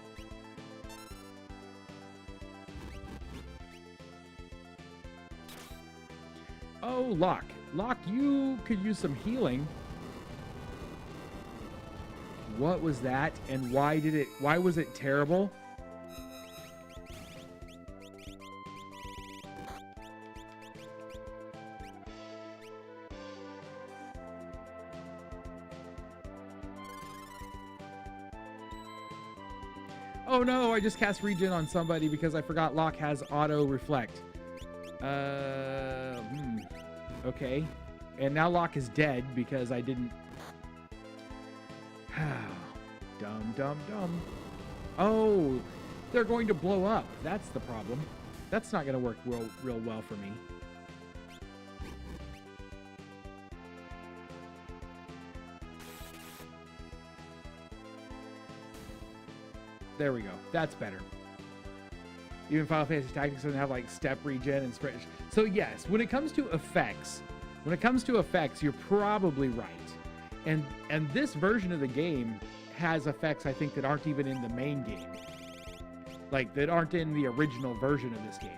Oh, Locke. Locke, you could use some healing. What was that? And why was it terrible? Oh no, I just cast regen on somebody because I forgot Locke has auto reflect. Okay. And now Locke is dead because I didn't... Dumb. Oh, they're going to blow up. That's the problem. That's not going to work real well for me. There we go. That's better. Even Final Fantasy Tactics doesn't have like step regen and sprint. So yes, when it comes to effects, you're probably right. And this version of the game has effects I think that aren't even in the main game. Like that aren't in the original version of this game.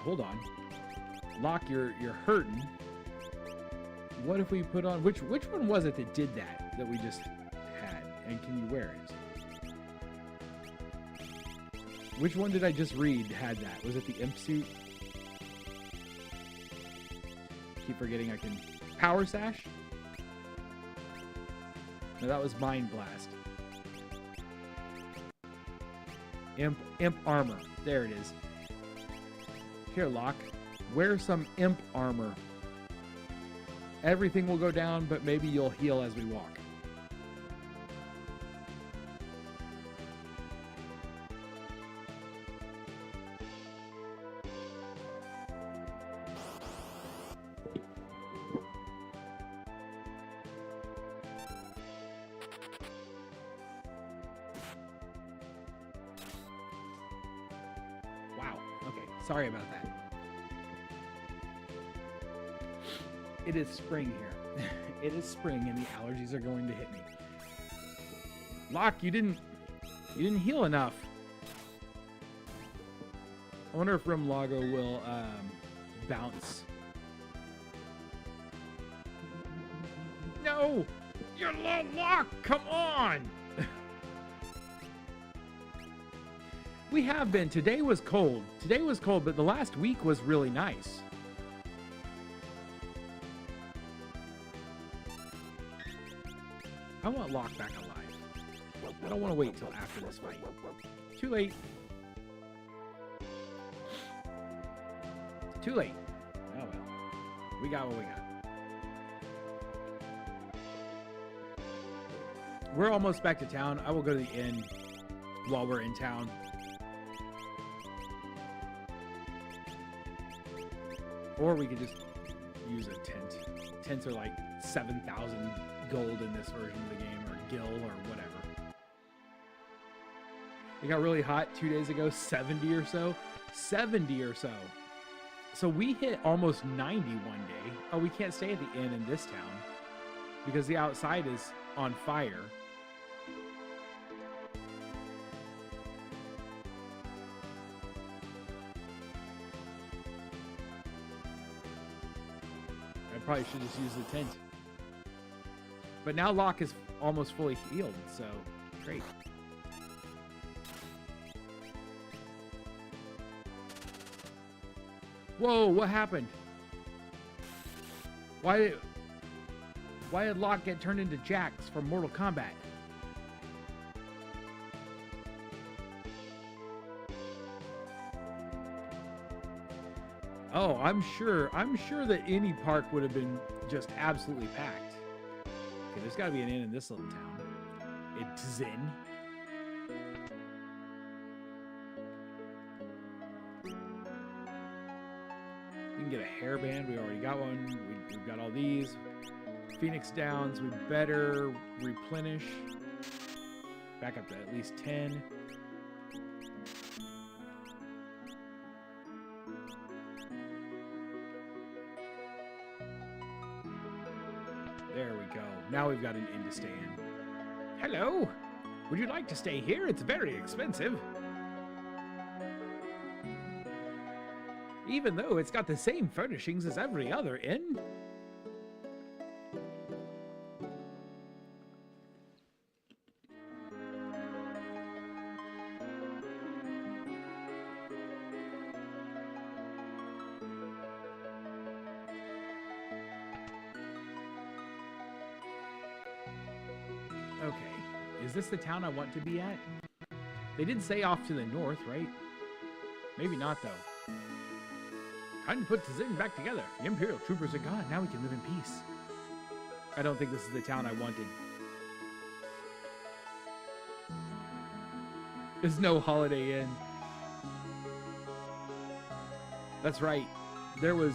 Hold on. Locke, you're hurting. What if we put on which one was it that did that we just had? And can you wear it? Which one did I just read had that? Was it the imp suit? Keep forgetting I can power sash. No, that was mind blast. Imp armor. There it is. Here, Locke. Wear some imp armor. Everything will go down, but maybe you'll heal as we walk. Wow. Okay. Sorry about that. It is spring here. It is spring and the allergies are going to hit me. Locke, you didn't heal enough. I wonder if Lago will bounce. No! You're low, Locke! Come on! We have been. Today was cold. But the last week was really nice. I want Locke back alive. I don't want to wait till after this fight. Too late. Too late. Oh well. We got what we got. We're almost back to town. I will go to the inn while we're in town. Or we could just use a tent. Tents are like 7,000 gold in this version of the game, or gil, or whatever. It got really hot 2 days ago, 70 or so. 70 or so. So we hit almost 90 one day. Oh, we can't stay at the inn in this town because the outside is on fire. I probably should just use the tent. But now Locke is almost fully healed, so great. Whoa, what happened? Why did Locke get turned into Jax from Mortal Kombat? Oh, I'm sure that any park would have been just absolutely packed. Okay, there's got to be an inn in this little town. It's Zen. We can get a hairband. We already got one. We've got all these. Phoenix Downs. We better replenish. Back up to at least 10. There we go. Now we've got an inn to stay in. Hello! Would you like to stay here? It's very expensive. Even though it's got the same furnishings as every other inn. Okay, is this the town I want to be at? They did say off to the north, right? Maybe not, though. Time to put Tzin back together. The Imperial troopers are gone. Now we can live in peace. I don't think this is the town I wanted. There's no Holiday Inn. That's right. There was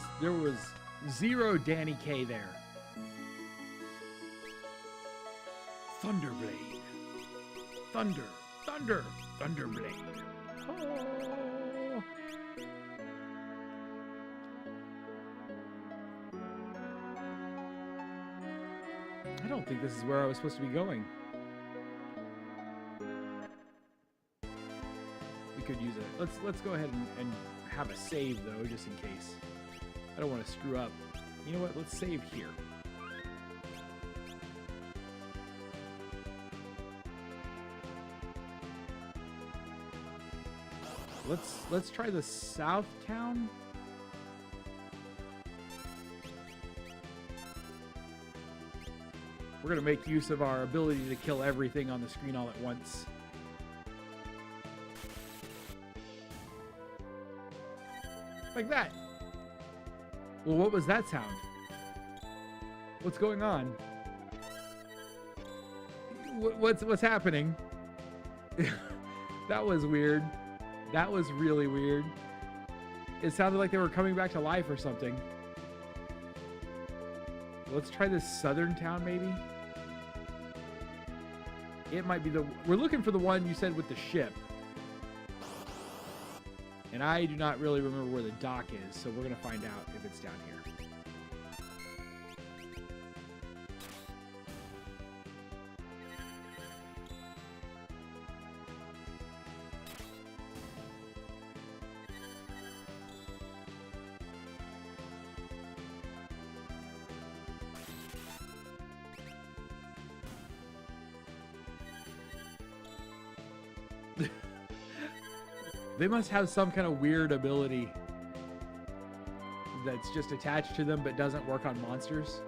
zero Danny K there. Thunderblade. Thunder. Thunder. Thunderblade. Oh. I don't think this is where I was supposed to be going. We could use it. Let's go ahead and have a save though, just in case. I don't want to screw up. You know what? Let's save here. Let's try the south town. We're gonna make use of our ability to kill everything on the screen all at once. Like that. Well, what was that sound? What's going on? What's happening? That was weird. That was really weird. It sounded like they were coming back to life or something. Let's try this southern town, maybe. It might be the... We're looking for the one you said with the ship. And I do not really remember where the dock is, so we're going to find out if it's down here. They must have some kind of weird ability that's just attached to them but doesn't work on monsters.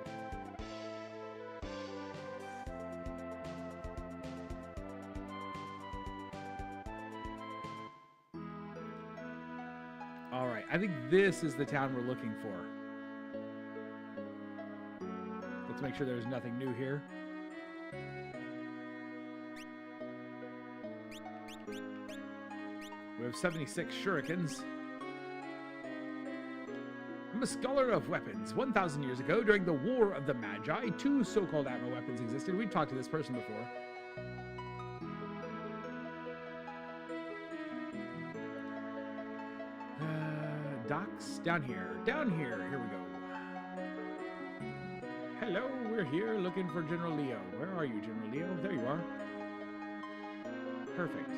All right, I think this is the town we're looking for. Let's make sure there's nothing new here. We have 76 shurikens. I'm a scholar of weapons. 1,000 years ago, during the War of the Magi, 2 so-called ammo weapons existed. We've talked to this person before. docks? Down here. Down here. Here we go. Hello, we're here looking for General Leo. Where are you, General Leo? There you are. Perfect.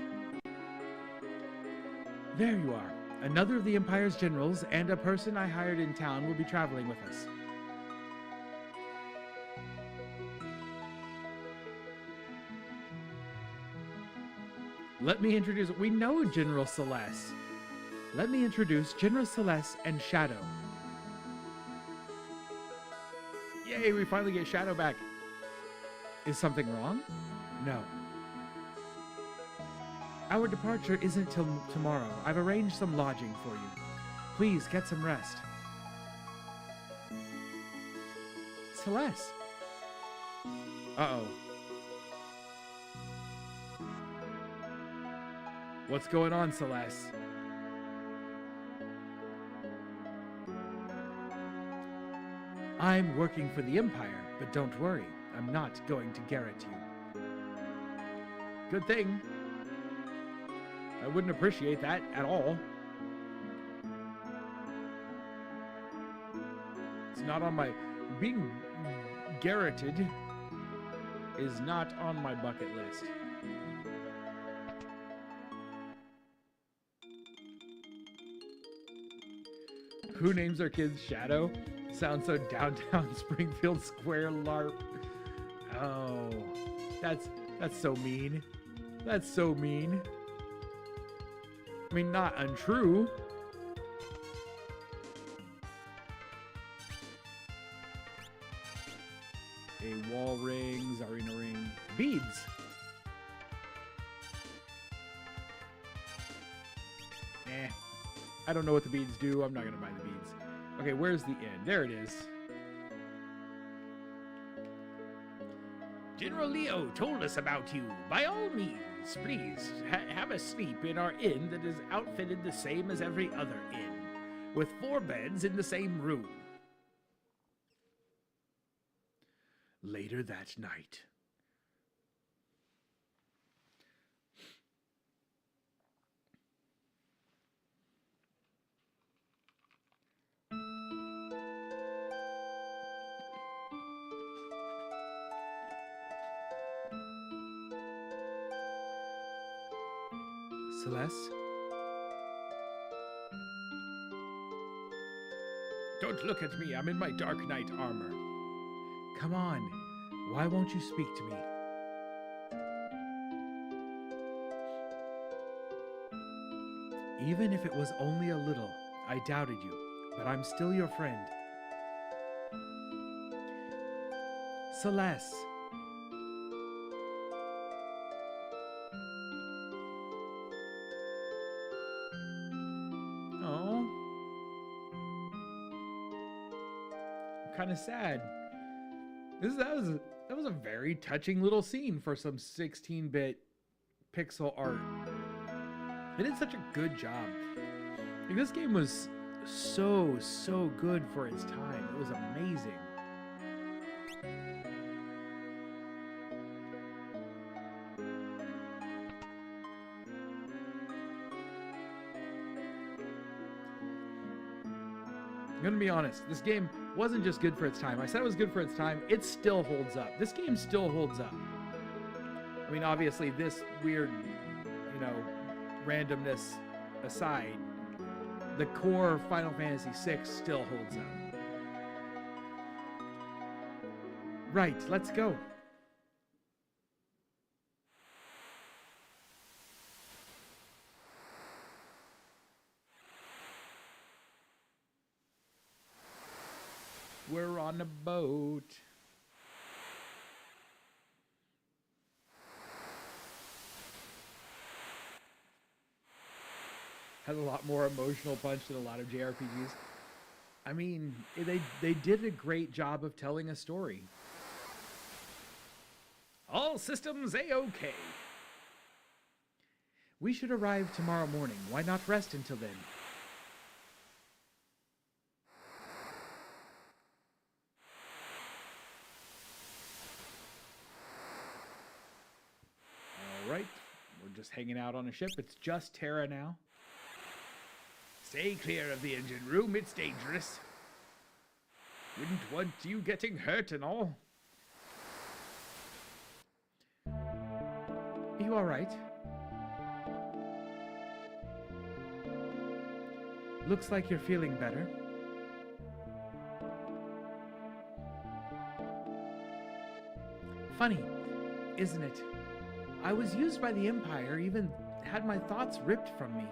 There you are. Another of the Empire's generals and a person I hired in town will be traveling with us. Let me introduce... We know General Celeste. Let me introduce General Celeste and Shadow. Yay, we finally get Shadow back. Is something wrong? No. Our departure isn't till tomorrow. I've arranged some lodging for you. Please get some rest. Celeste. Uh-oh. What's going on, Celeste? I'm working for the Empire, but don't worry. I'm not going to garrot you. Good thing. I wouldn't appreciate that at all. It's not on my... Being garroted is not on my bucket list. Who names their kids Shadow? Sounds so downtown Springfield Square LARP. Oh, that's so mean. That's so mean. I mean, not untrue. A wall ring, Zarina ring, beads. I don't know what the beads do. I'm not gonna buy the beads. Okay, where's the inn? There it is. General Leo told us about you. By all means, please have a sleep in our inn that is outfitted the same as every other inn, with 4 beds in the same room. Later that night. Celeste? Don't look at me. I'm in my Dark Knight armor. Come on. Why won't you speak to me? Even if it was only a little, I doubted you, but I'm still your friend. Celeste. Kind of sad. That was a very touching little scene for some 16-bit pixel art. They did such a good job. Like, this game was so good for its time. It was amazing. I'm gonna be honest, this game wasn't just good for its time. I said it was good for its time. It still holds up. This game still holds up. I mean, obviously, this weird, randomness aside, the core Final Fantasy VI still holds up. Right, let's go. We're on a boat. Has a lot more emotional punch than a lot of JRPGs. I mean, they did a great job of telling a story. All systems A-OK. We should arrive tomorrow morning. Why not rest until then? All right. We're just hanging out on a ship. It's just Terra now. Stay clear of the engine room, it's dangerous. Wouldn't want you getting hurt and all. Are you alright? Looks like you're feeling better. Funny, isn't it? I was used by the Empire, even had my thoughts ripped from me.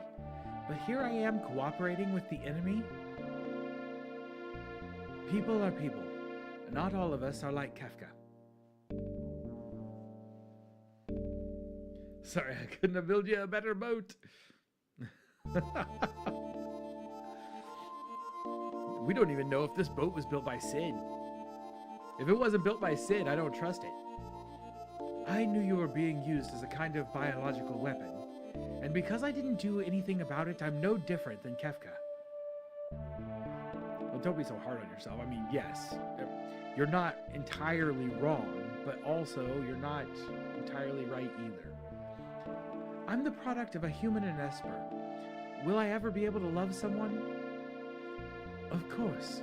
But here I am cooperating with the enemy. People are people. Not all of us are like Kafka. Sorry, I couldn't have built you a better boat. We don't even know if this boat was built by Sid. If it wasn't built by Sid, I don't trust it. I knew you were being used as a kind of biological weapon. And because I didn't do anything about it, I'm no different than Kefka. Well, don't be so hard on yourself. I mean, yes, you're not entirely wrong, but also you're not entirely right either. I'm the product of a human and Esper. Will I ever be able to love someone? Of course.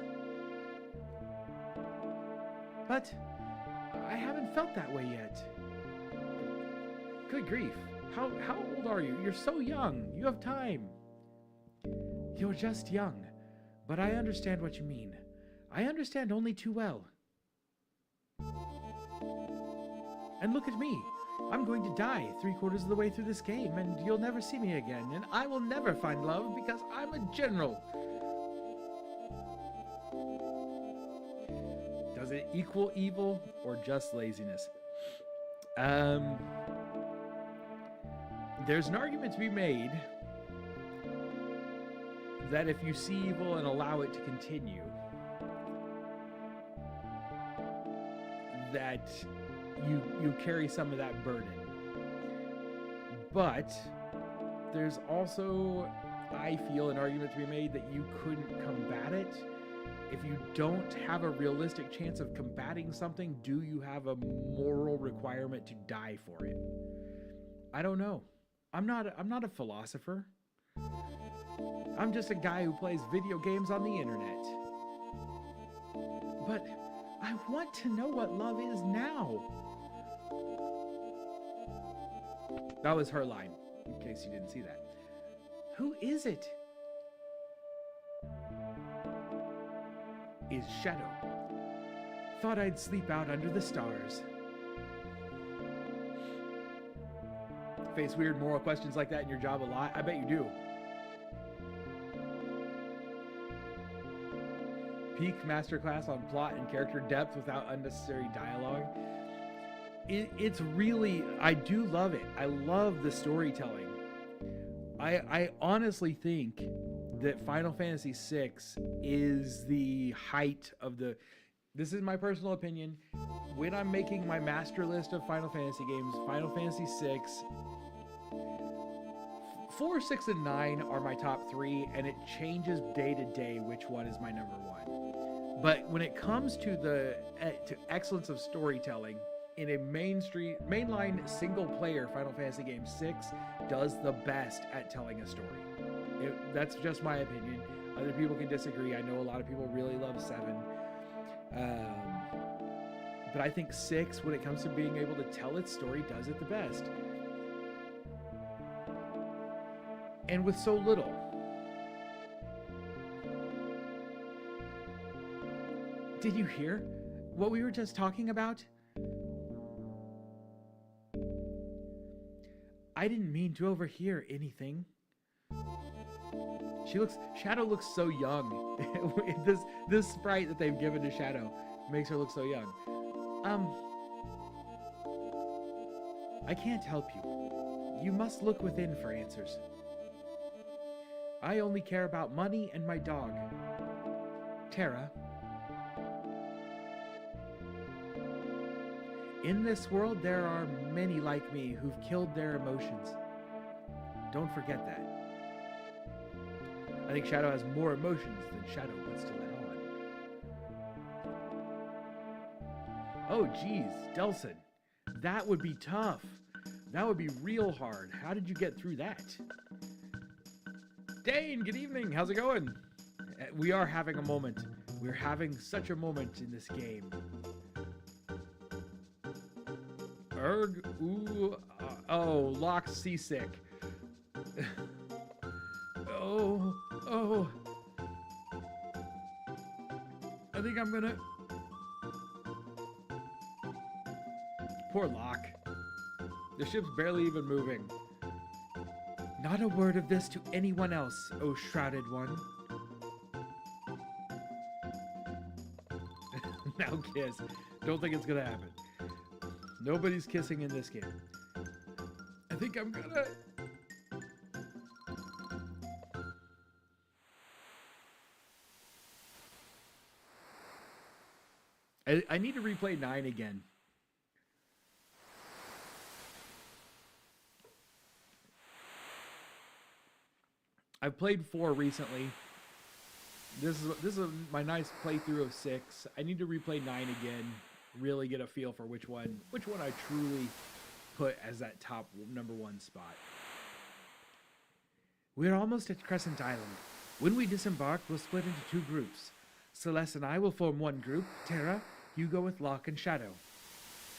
But I haven't felt that way yet. Good grief. How old are you? You're so young. You have time. You're just young. But I understand what you mean. I understand only too well. And look at me. I'm going to die 3/4 of the way through this game, and you'll never see me again, and I will never find love because I'm a general. Does it equal evil or just laziness? There's an argument to be made that if you see evil and allow it to continue, that you carry some of that burden. But there's also, I feel, an argument to be made that you couldn't combat it. If you don't have a realistic chance of combating something, do you have a moral requirement to die for it? I don't know. I'm not a philosopher. I'm just a guy who plays video games on the internet. But I want to know what love is now. That was her line, in case you didn't see that. Who is it? Is Shadow. Thought I'd sleep out under the stars. Face weird moral questions like that in your job a lot? I bet you do. Peak masterclass on plot and character depth without unnecessary dialogue. It's really, I do love it. I love the storytelling. I honestly think that Final Fantasy VI is the height of the... This is my personal opinion. When I'm making my master list of Final Fantasy games, Final Fantasy VI... 4, 6, and 9 are my top 3, and it changes day to day which one is my number 1. But when it comes to the to excellence of storytelling, in a mainline single-player Final Fantasy game, 6 does the best at telling a story. That's just my opinion. Other people can disagree. I know a lot of people really love 7. But I think 6, when it comes to being able to tell its story, does it the best. And with so little. Did you hear what we were just talking about? I didn't mean to overhear anything. Shadow looks so young. This sprite that they've given to Shadow makes her look so young. I can't help you. You must look within for answers. I only care about money and my dog. Terra. In this world, there are many like me who've killed their emotions. Don't forget that. I think Shadow has more emotions than Shadow wants to let on. Oh, geez, Delson. That would be tough. That would be real hard. How did you get through that? Dane, good evening. How's it going? We are having a moment. We're having such a moment in this game. Erg, ooh, oh, Locke's seasick. Oh. I think I'm gonna... Poor Locke. The ship's barely even moving. Not a word of this to anyone else, oh shrouded one. Now kiss. Don't think it's gonna happen. Nobody's kissing in this game. I think I'm gonna... I need to replay 9 again. I've played 4 recently. This is my nice playthrough of 6. I need to replay 9 again. Really get a feel for which one I truly put as that top #1 spot. We're almost at Crescent Island. When we disembark, we'll split into 2 groups. Celeste and I will form one group. Terra, you go with Locke and Shadow.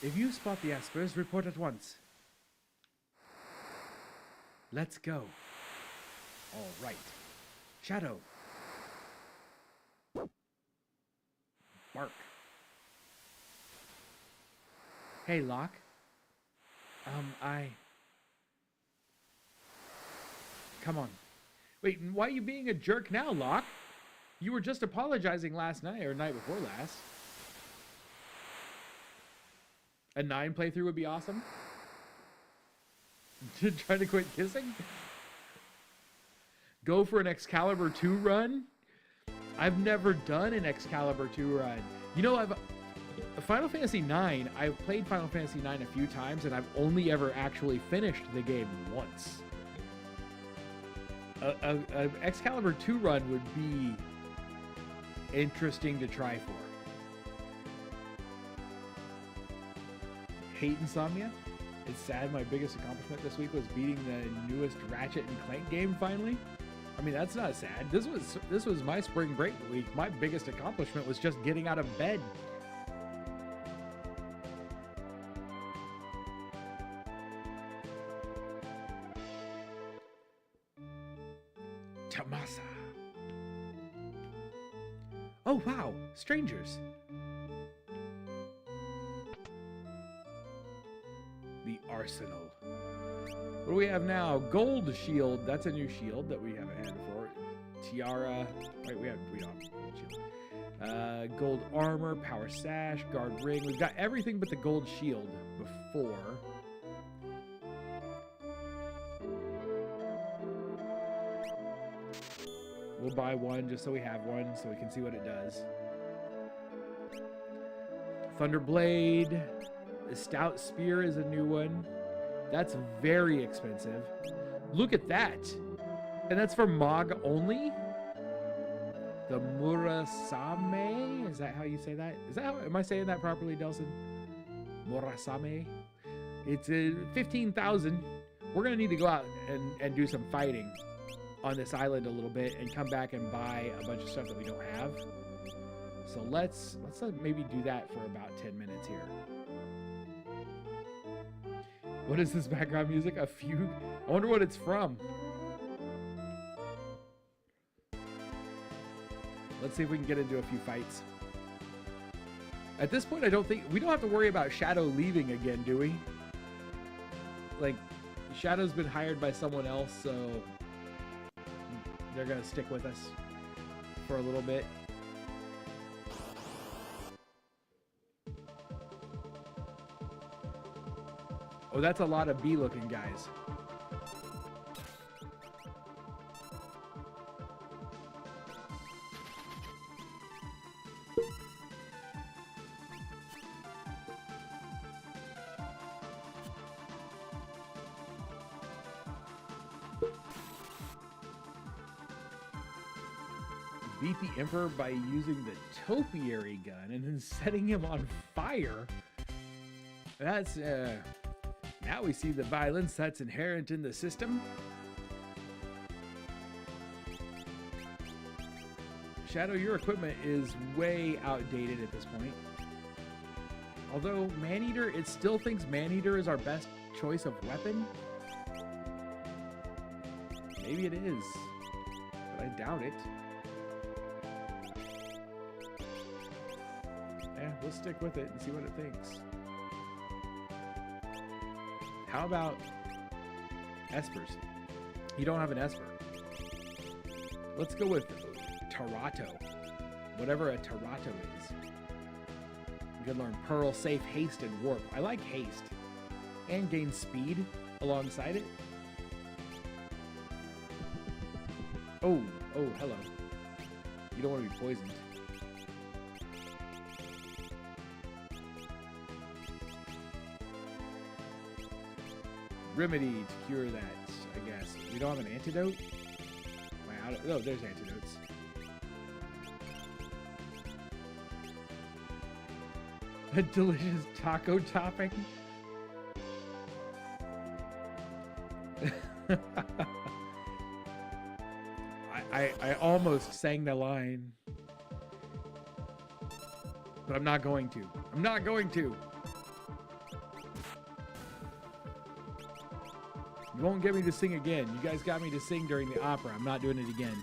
If you spot the Espers, report at once. Let's go. All right. Shadow. Bark. Hey, Locke. Come on. Wait, why are you being a jerk now, Locke? You were just apologizing last night, or night before last. A 9 playthrough would be awesome. Trying to quit kissing? Go for an Excalibur 2 run? I've never done an Excalibur 2 run. You know, Final Fantasy 9, I've played Final Fantasy 9 a few times, and I've only ever actually finished the game once. A Excalibur 2 run would be interesting to try for. Hate Insomnia? It's sad my biggest accomplishment this week was beating the newest Ratchet and Clank game finally. I mean, that's not sad. This was my spring break week. My biggest accomplishment was just getting out of bed. Tamasa. Oh, wow. Strangers. The Arsenal. What do we have now? Gold shield. That's a new shield that we haven't had before. Tiara. Wait, we don't. Shield. Gold armor, power sash, guard ring. We've got everything but the gold shield before. We'll buy one just so we have one, so we can see what it does. Thunderblade. The Stout Spear is a new one. That's very expensive. Look at that. And that's for Mog only? The Murasame? Is that how you say that? Am I saying that properly, Delson? Murasame? It's 15,000. We're going to need to go out and do some fighting on this island a little bit and come back and buy a bunch of stuff that we don't have. So let's maybe do that for about 10 minutes here. What is this background music? A fugue? I wonder what it's from. Let's see if we can get into a few fights. At this point, I don't think... We don't have to worry about Shadow leaving again, do we? Like, Shadow's been hired by someone else, so... They're going to stick with us for a little bit. Oh, that's a lot of bee-looking guys. Beat the Emperor by using the topiary gun and then setting him on fire. That's, now we see the violence that's inherent in the system. Shadow, your equipment is way outdated at this point. Although Maneater, it still thinks Maneater is our best choice of weapon. Maybe it is, but I doubt it. Yeah, we'll stick with it and see what it thinks. How about Espers? You don't have an Esper. Let's go with Tarato. Whatever a Tarato is. You can learn Pearl, Safe, Haste, and Warp. I like Haste. And gain speed alongside it. Oh, hello. You don't want to be poisoned. Remedy to cure that, I guess. We don't have an antidote? Oh, there's antidotes. A delicious taco topping? I almost sang the line. But I'm not going to. I'm not going to. You won't get me to sing again. You guys got me to sing during the opera. I'm not doing it again.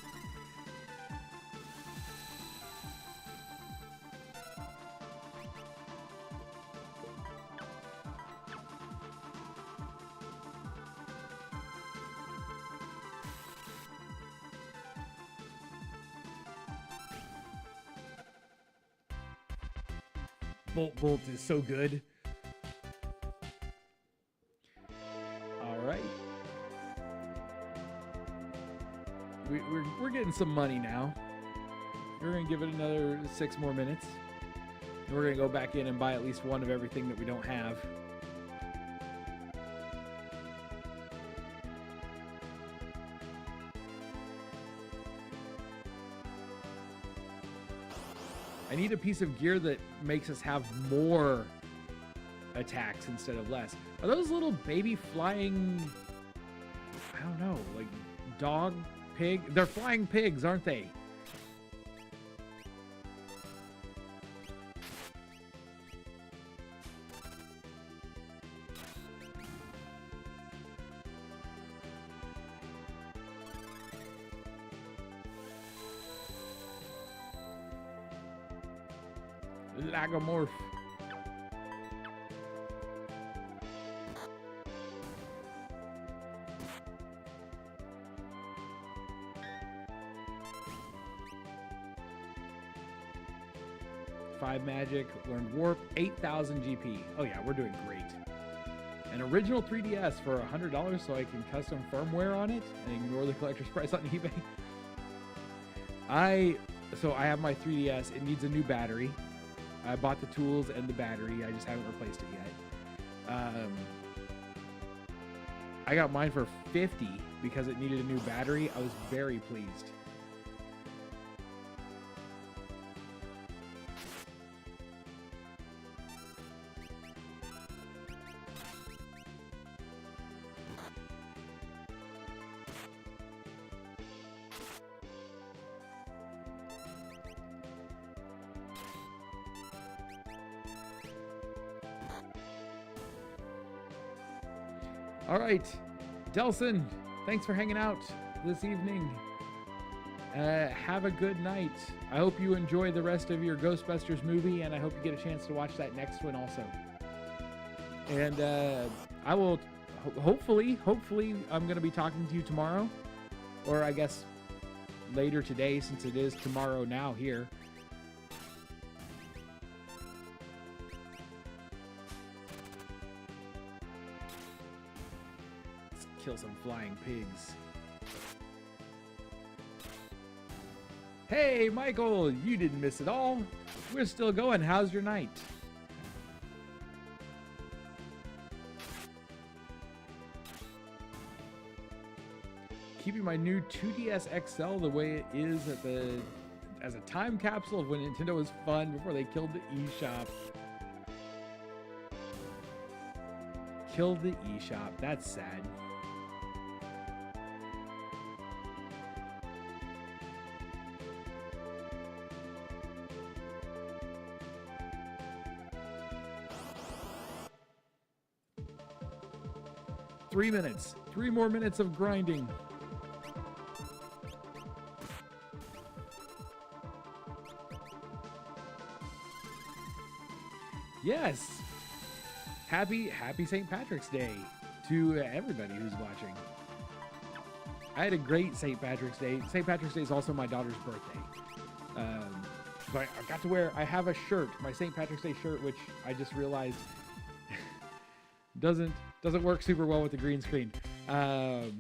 Bolt is so good. All right. We're getting some money now. We're going to give it another 6 more minutes. And we're going to go back in and buy at least one of everything that we don't have. I need a piece of gear that makes us have more attacks instead of less. Are those little baby flying, I don't know, like dog, pig? They're flying pigs, aren't they? Lagomorph. Five magic, learned warp, 8,000 GP. Oh yeah, we're doing great. An original 3DS for $100 so I can custom firmware on it and ignore the collector's price on eBay. So I have my 3DS. It needs a new battery. I bought the tools and the battery. I just haven't replaced it yet. I got mine for $50 because it needed a new battery. I was very pleased. All right, Delson, thanks for hanging out this evening. Have a good night. I hope you enjoy the rest of your Ghostbusters movie, and I hope you get a chance to watch that next one also. And I will, hopefully, I'm going to be talking to you tomorrow, or I guess later today, since it is tomorrow now here. Kill some flying pigs. Hey, Michael, you didn't miss it all. We're still going. How's your night? Keeping my new 2DS XL the way it is as a time capsule of when Nintendo was fun before they killed the eShop. Killed the eShop. That's sad. 3 minutes. 3 more minutes of grinding. Yes. Happy St. Patrick's Day to everybody who's watching. I had a great St. Patrick's Day. St. Patrick's Day is also my daughter's birthday. So I got to wear, I have a shirt, my St. Patrick's Day shirt, which I just realized doesn't work super well with the green screen. I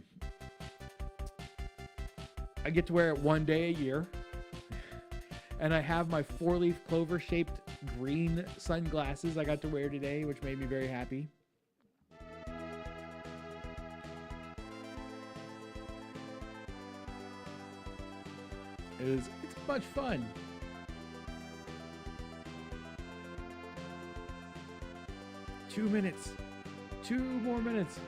get to wear it one day a year. And I have my 4-leaf clover shaped green sunglasses I got to wear today, which made me very happy. It's much fun. Two minutes. 2 more minutes.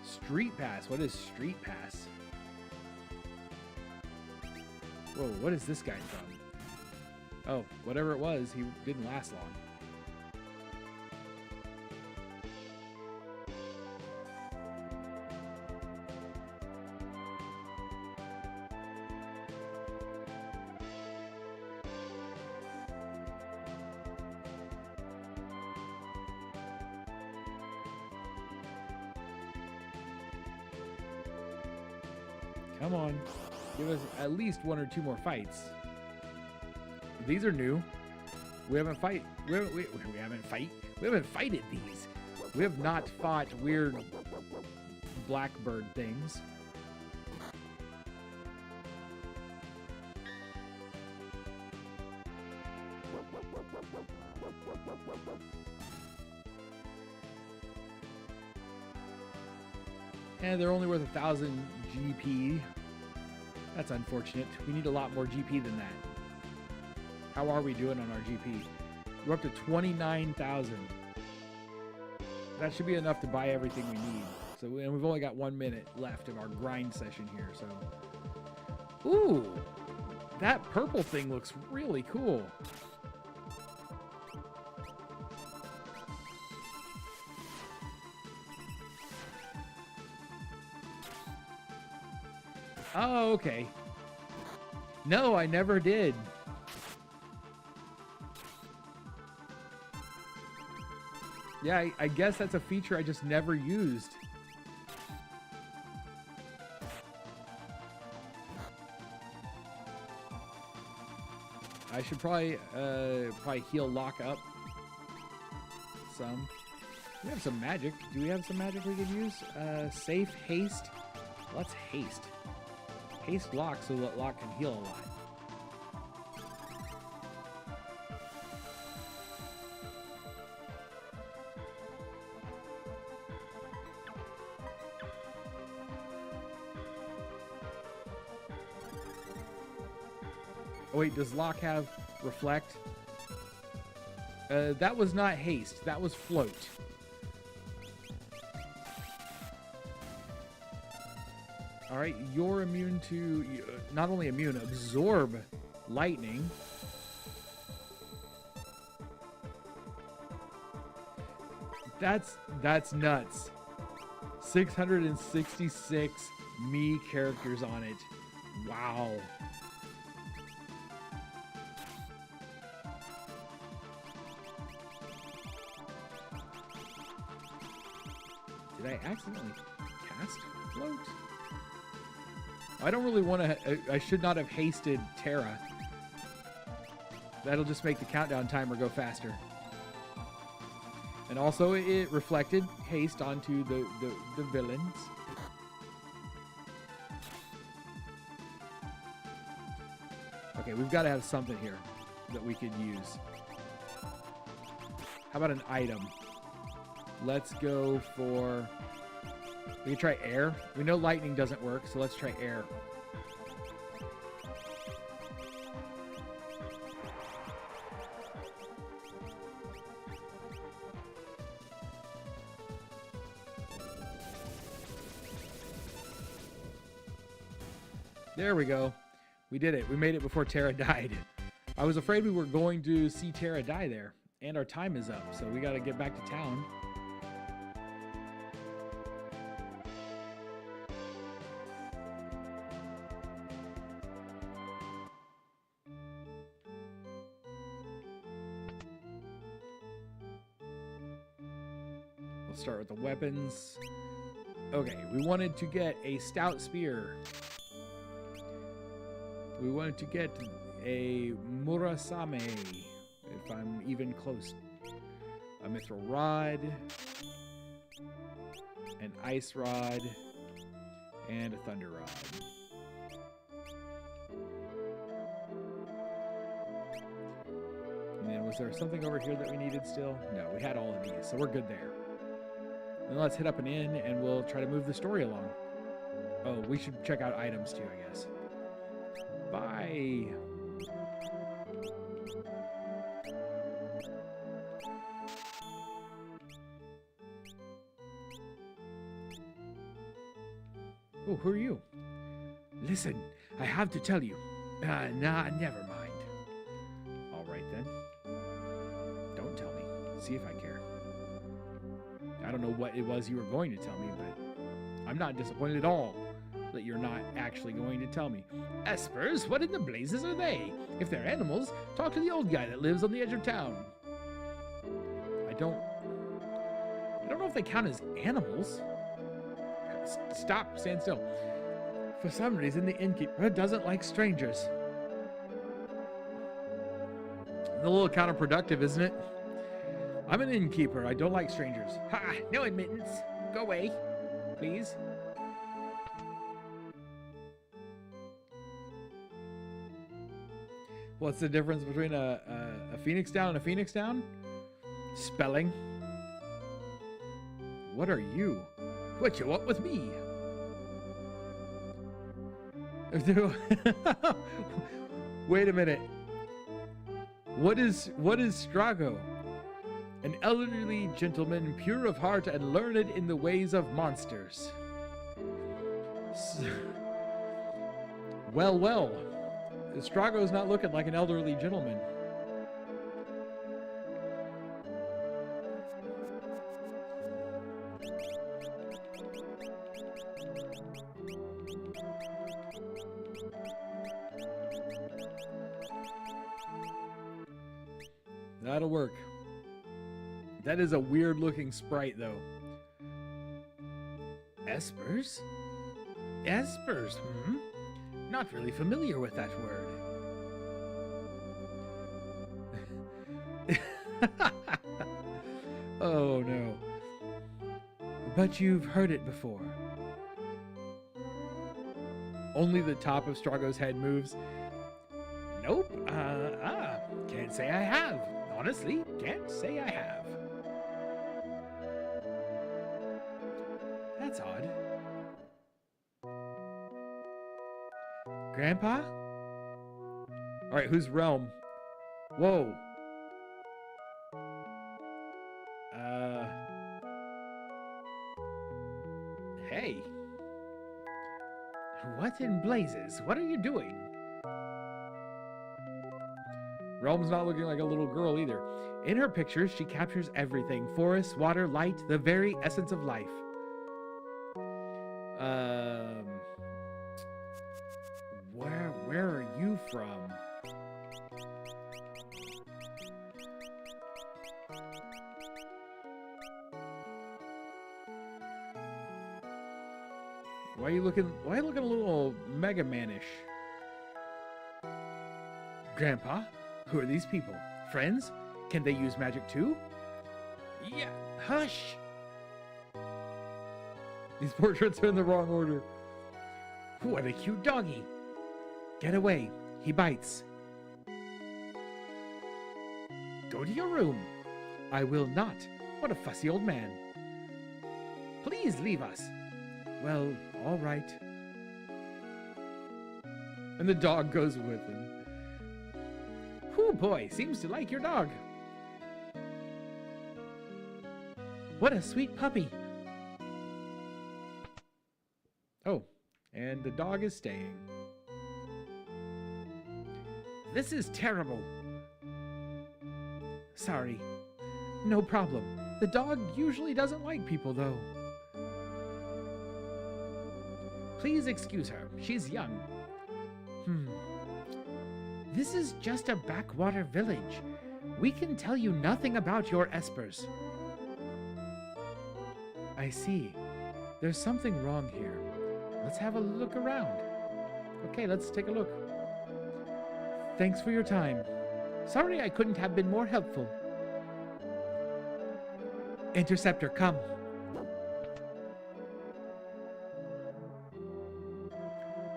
Street Pass. What is Street Pass? Whoa, what is this guy from? Oh, whatever it was, he didn't last long. Come on. Give us at least 1 or 2 more fights. These are new. We haven't fighted these. We have not fought weird blackbird things. And they're only worth 1,000 GP. That's unfortunate. We need a lot more GP than that. How are we doing on our GP? We're up to 29,000. That should be enough to buy everything we need. So, and we've only got 1 minute left of our grind session here. So, ooh, that purple thing looks really cool. Oh, okay. No, I never did. Yeah, I guess that's a feature I just never used. I should probably heal lock up some. We have some magic. Do we have some magic we could use? Safe haste. Let's haste. Haste lock so that lock can heal a lot. Oh wait, does lock have reflect? That was not haste. That was float. Alright, you're immune to, not only immune, absorb lightning. That's nuts. 666 me characters on it. Wow. Did I accidentally cast float? I don't really want to... I should not have hasted Terra. That'll just make the countdown timer go faster. And also, it reflected haste onto the villains. Okay, we've got to have something here that we could use. How about an item? Let's go for... We can try air. We know lightning doesn't work, so let's try air. There we go. We did it. We made it before Terra died. I was afraid we were going to see Terra die there. And our time is up, so we got to get back to town. We'll start with the weapons. Okay, we wanted to get a stout spear. We wanted to get a murasame, if I'm even close. A mithril rod, an ice rod, and a thunder rod. And then was there something over here that we needed still? No, we had all of these, so we're good there. Then let's hit up an inn and we'll try to move the story along. Oh, we should check out items too, I guess. Bye. Oh, who are you? Listen, I have to tell you. Nah, never mind. All right then. Don't tell me. See if I care. I don't know what it was you were going to tell me, but I'm not disappointed at all that you're not actually going to tell me. Espers, what in the blazes are they? If they're animals, talk to the old guy that lives on the edge of town. I don't know if they count as animals. Stop, stand still. For some reason, the innkeeper doesn't like strangers. A little counterproductive, isn't it? I'm an innkeeper. I don't like strangers. Ha! No admittance. Go away, please. What's the difference between a phoenix down and a phoenix down? Spelling. What are you? What you want with me? Wait a minute. What is Strago? An elderly gentleman, pure of heart and learned in the ways of monsters. Well. Strago's not looking like an elderly gentleman. That'll work. That is a weird looking sprite though. Espers? Espers, Not really familiar with that word. Oh no. But you've heard it before. Only the top of Strago's head moves. Nope. Can't say I have. Honestly, can't say I have. That's odd. Grandpa? Alright, who's Realm? Whoa. Hey. What in blazes? What are you doing? Realm's not looking like a little girl either. In her pictures, she captures everything. Forest, water, light, the very essence of life. Where are you from? Why are you looking a little Mega Man-ish? Grandpa, who are these people? Friends? Can they use magic too? Yeah, hush! These portraits are in the wrong order. What a cute doggy. Get away. He bites. Go to your room. I will not. What a fussy old man. Please leave us. Well, all right. And the dog goes with him. Whoo, boy, seems to like your dog. What a sweet puppy. Oh, and the dog is staying. This is terrible. Sorry. No problem. The dog usually doesn't like people, though. Please excuse her. She's young. This is just a backwater village. We can tell you nothing about your Espers. I see. There's something wrong here. Let's have a look around. Okay, let's take a look. Thanks for your time. Sorry I couldn't have been more helpful. Interceptor, come.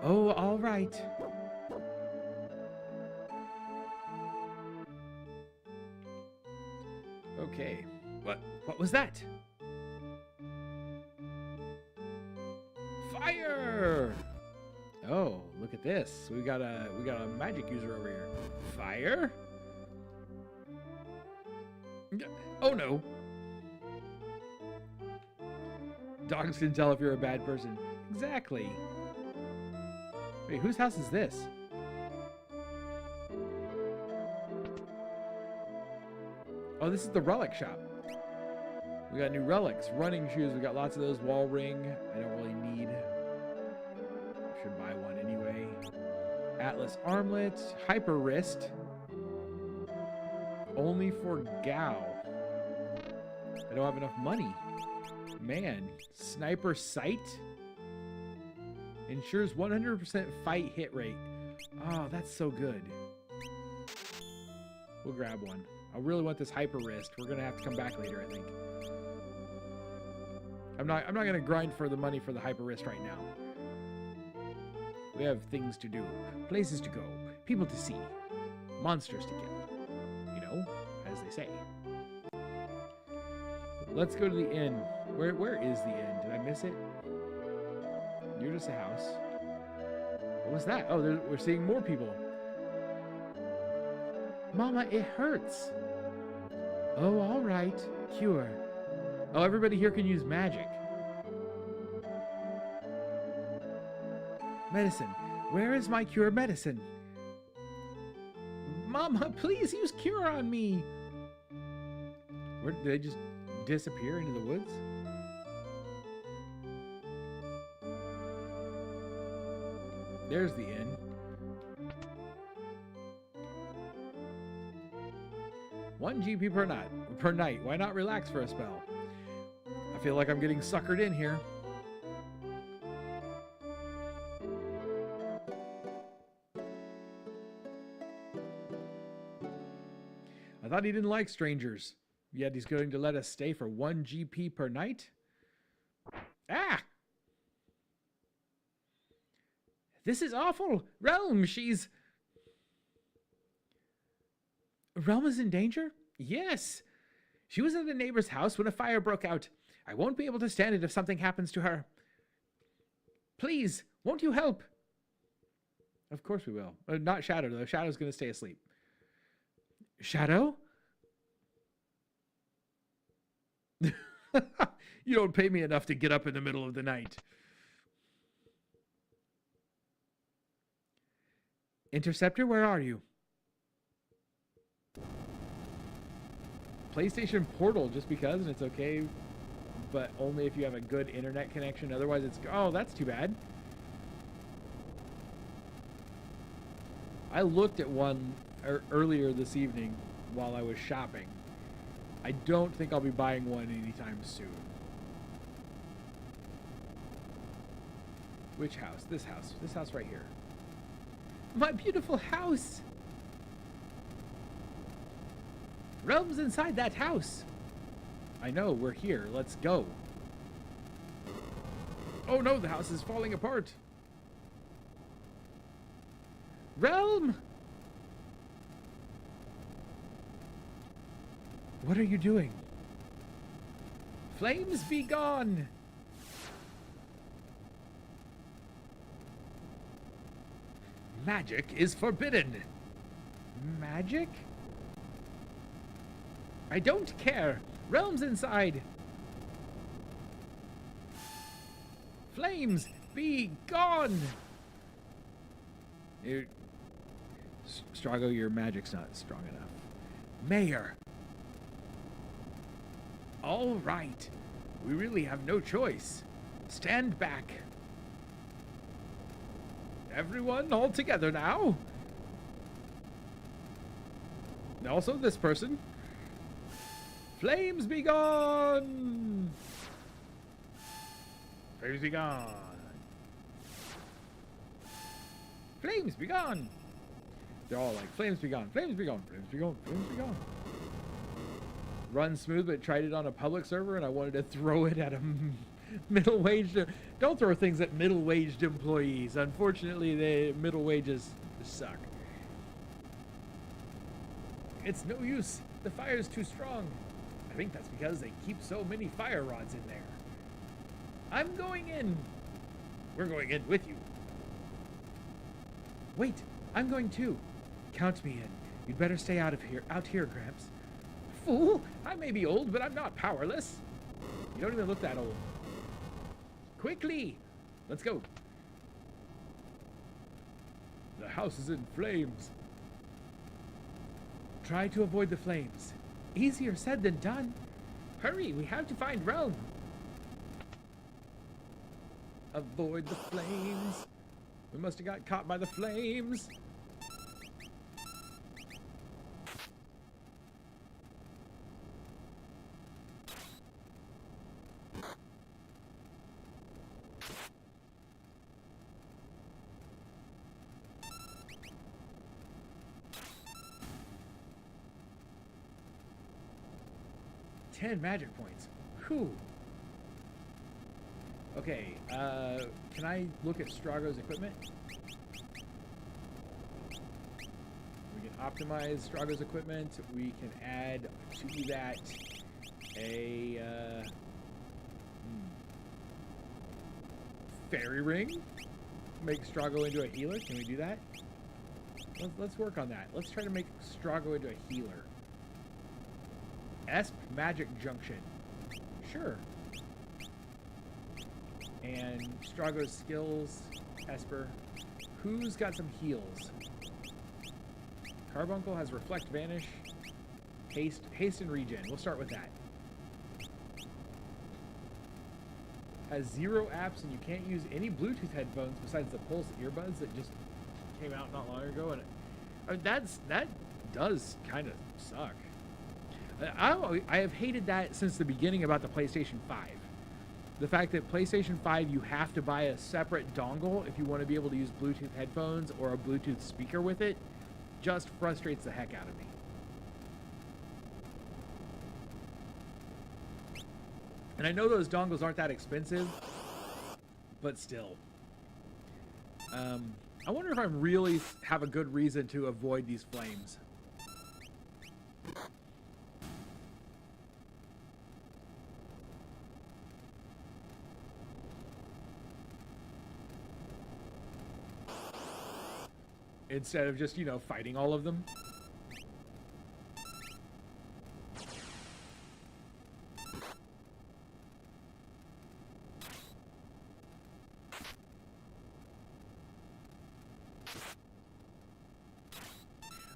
Oh, all right. Okay. What was that? Fire! Oh, look at this. We got a magic user over here. Fire? Oh no. Dogs can tell if you're a bad person. Exactly. Wait, whose house is this? Oh, this is the relic shop. We got new relics, running shoes. We got lots of those. Wall ring. I don't really need. Should buy one anyway. Atlas armlet. Hyper wrist. Only for Gao. I don't have enough money. Man. Sniper sight. Ensures 100% fight hit rate. Oh, that's so good. We'll grab one. I really want this hyper wrist. We're gonna have to come back later, I think. I'm not gonna grind for the money for the hyper wrist right now. We have things to do, places to go, people to see, monsters to kill. You know, as they say. Let's go to the inn. Where is the inn? Did I miss it? You're just a house. What was that? Oh, we're seeing more people. Mama, it hurts. Oh, all right. Cure. Oh, everybody here can use magic. Medicine. Where is my cure medicine? Mama, please use cure on me. Where did they just disappear into the woods? There's the inn. One GP per night. Why not relax for a spell? I feel like I'm getting suckered in here. I thought he didn't like strangers. Yet he's going to let us stay for 1 GP per night? Ah! This is awful! Realm, she's... Realm is in danger? Yes! She was at a neighbor's house when a fire broke out. I won't be able to stand it if something happens to her. Please, won't you help? Of course we will. Not Shadow, though. Shadow's going to stay asleep. Shadow? You don't pay me enough to get up in the middle of the night. Interceptor, where are you? PlayStation Portal, just because, and it's okay, but only if you have a good internet connection. Otherwise, it's... Oh, that's too bad. I looked at one earlier this evening while I was shopping. I don't think I'll be buying one anytime soon. Which house? This house. This house right here. My beautiful house! Realm's inside that house! I know, we're here. Let's go. Oh no, the house is falling apart. Realm! What are you doing? Flames be gone! Magic is forbidden. Magic? I don't care. Realm's inside. Flames be gone. Strago, your magic's not strong enough. Mayor, All right. We really have no choice. Stand back. Everyone all together now. Also this person. Flames be gone. Flames be gone. Flames be gone. They're all like, flames be gone, flames be gone, flames be gone, flames be gone. Run smooth, but tried it on a public server and I wanted to throw it at a middle-waged. Don't throw things at middle-waged employees. Unfortunately, the middle wages suck. It's no use. The fire is too strong. I think that's because they keep so many fire rods in there. I'm going in. We're going in with you. Wait, I'm going too. Count me in. You'd better stay out here, Gramps. Fool! I may be old, but I'm not powerless. You don't even look that old. Quickly! Let's go. The house is in flames. Try to avoid the flames. Easier said than done. Hurry, we have to find Rome. Avoid the flames. We must have got caught by the flames. Magic points. Whew. Okay, can I look at Strago's equipment? We can optimize Strago's equipment. We can add to that a fairy ring. Make Strago into a healer. Can we do that? Let's work on that. Let's try to make Strago into a healer. Esp Magic Junction. Sure. And Strago's skills. Esper. Who's got some heals? Carbuncle has Reflect, Vanish, Haste and Regen. We'll start with that. Has 0 apps and you can't use any Bluetooth headphones besides the Pulse earbuds that just came out not long ago. And that does kind of suck. I have hated that since the beginning about the PlayStation 5. The fact that PlayStation 5, you have to buy a separate dongle if you want to be able to use Bluetooth headphones or a Bluetooth speaker with it, just frustrates the heck out of me. And I know those dongles aren't that expensive, but still. I wonder if I really have a good reason to avoid these flames. Instead of just, fighting all of them.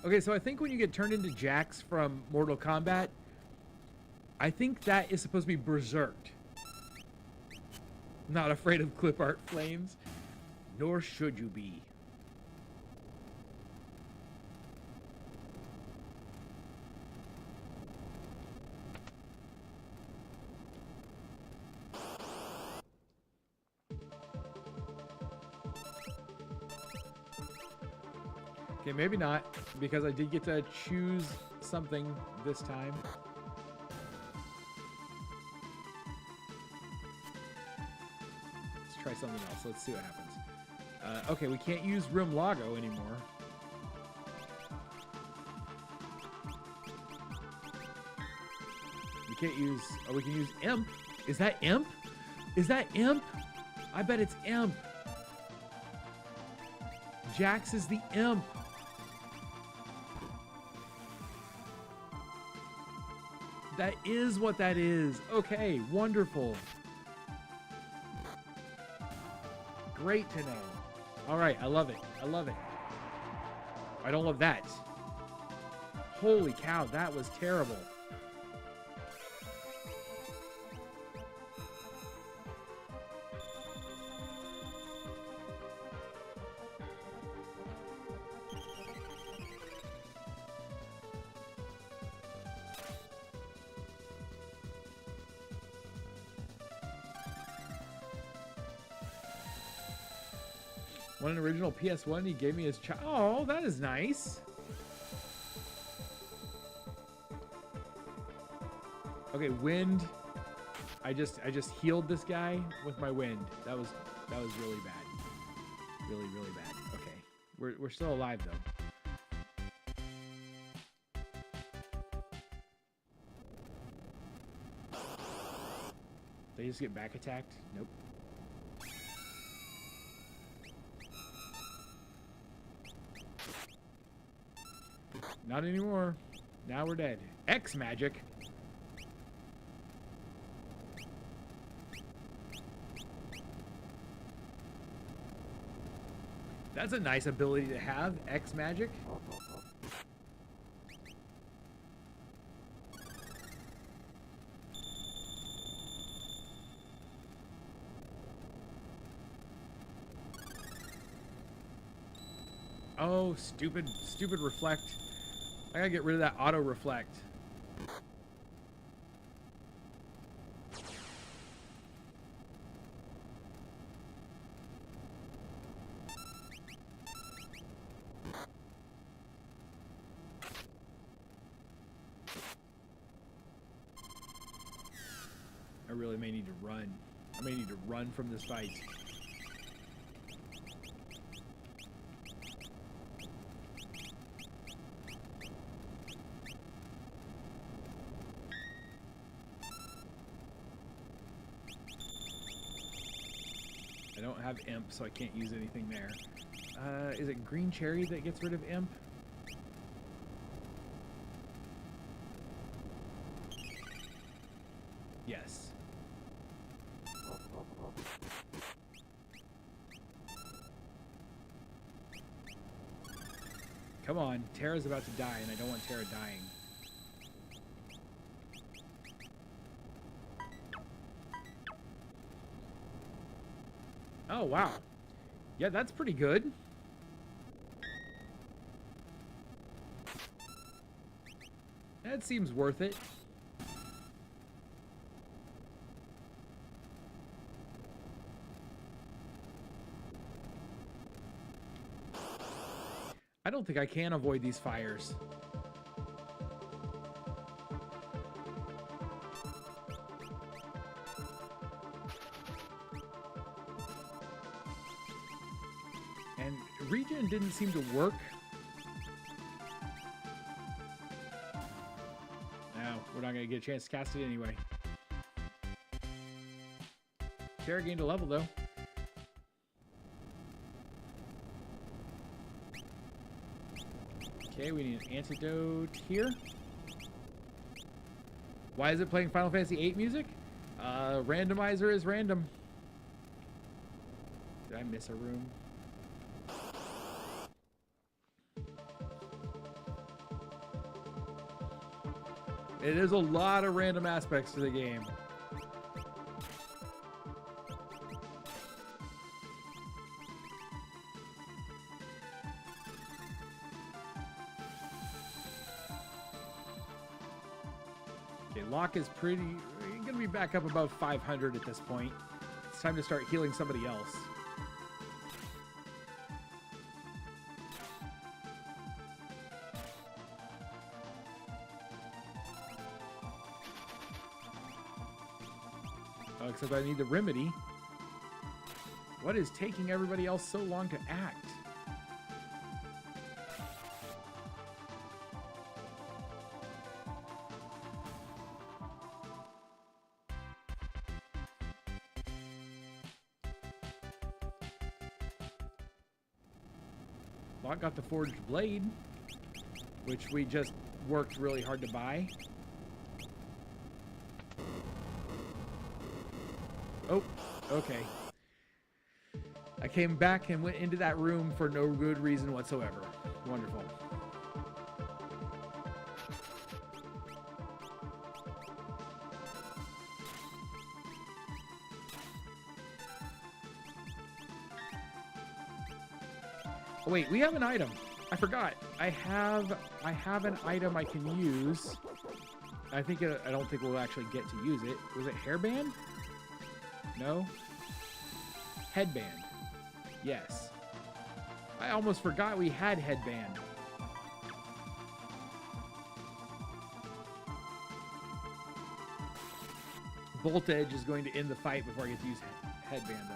Okay, so I think when you get turned into Jax from Mortal Kombat, I think that is supposed to be berserked. Not afraid of clip art flames, nor should you be. Okay, maybe not, because I did get to choose something this time. Let's try something else. Let's see what happens. Okay, we can't use Room Lago anymore. We can't use... Oh, we can use Imp. Is that Imp? Is that Imp? I bet it's Imp. Jax is the Imp. That is what that is. Okay, wonderful. Great to know. All right, I love it. I love it. I don't love that. Holy cow, that was terrible. Won an original PS1. He gave me his child. Oh, that is nice. Okay, wind. I just healed this guy with my wind. That was really bad. Really, really bad. Okay. We're still alive though. They just get back attacked? Nope. Not anymore. Now we're dead. X magic. That's a nice ability to have, X magic. Oh, stupid reflect. I gotta get rid of that auto reflect. I really may need to run. I may need to run from this fight. I don't have imp, so I can't use anything there. Is it green cherry that gets rid of imp? Yes. Come on, Terra's about to die, and I don't want Terra dying. Oh, wow. Yeah, that's pretty good. That seems worth it. I don't think I can avoid these fires. And regen didn't seem to work. No, we're not going to get a chance to cast it anyway. Terra gained a level, though. Okay, we need an antidote here. Why is it playing Final Fantasy VIII music? Randomizer is random. Did I miss a room? It is a lot of random aspects to the game. Lock is pretty... You're gonna be back up above 500 at this point. It's time to start healing somebody else. Oh, except I need the remedy. What is taking everybody else so long to act? Locke got the forged blade, which we just worked really hard to buy. Oh, okay. I came back and went into that room for no good reason whatsoever. Wonderful. Oh, wait, we have an item. I forgot. I have an item I can use. I don't think we'll actually get to use it. Was it hairband? No. Headband. Yes. I almost forgot we had headband. Bolt Edge is going to end the fight before I get to use headband, though.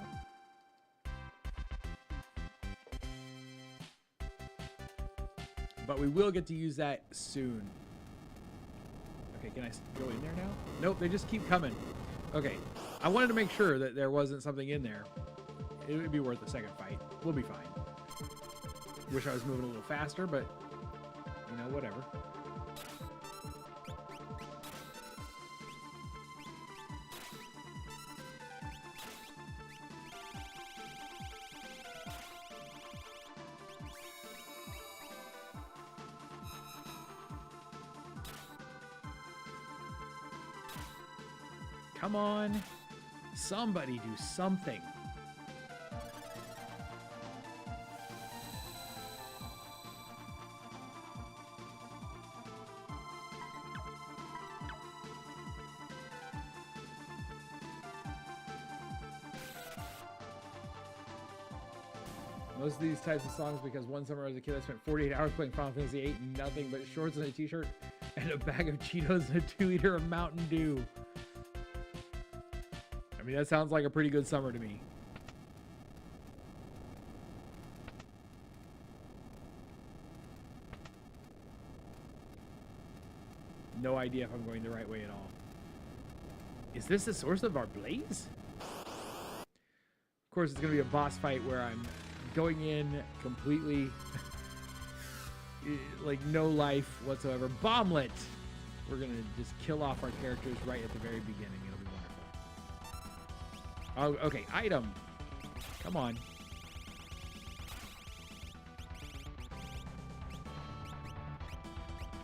But we will get to use that soon. Okay, can I go in there now? Nope, they just keep coming. Okay, I wanted to make sure that there wasn't something in there. It would be worth a second fight. We'll be fine. Wish I was moving a little faster, but, you know, whatever. Come on. Somebody do something. Most of these types of songs, because one summer as a kid I spent 48 hours playing Final Fantasy VIII and nothing but shorts and a t-shirt and a bag of Cheetos and a 2-liter of Mountain Dew. I mean, that sounds like a pretty good summer to me. No idea if I'm going the right way at all. Is this the source of our blaze? Of course, it's going to be a boss fight where I'm going in completely like no life whatsoever. Bomblet! We're going to just kill off our characters right at the very beginning. It'll be wonderful. Oh, okay. Item. Come on.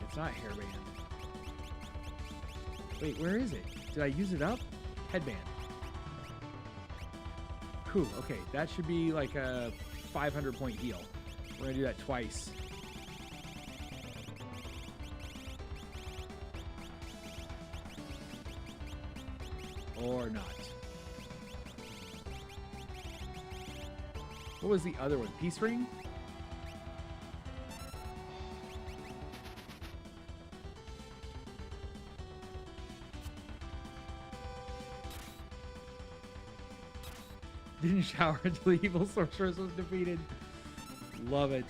It's not hairband. Wait, where is it? Did I use it up? Headband. Whew, okay. That should be like a 500 point heal. We're going to do that twice. Or not. What was the other one? Peace Ring? Didn't shower until the evil sorceress was defeated. Love it.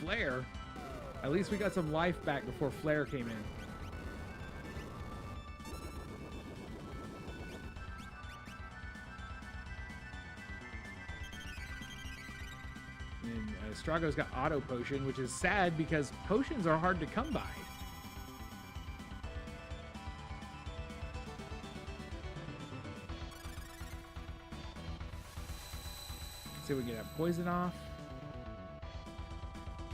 Flare? At least we got some life back before Flare came in. And Strago's got auto potion, which is sad because potions are hard to come by. See if we can get that poison off.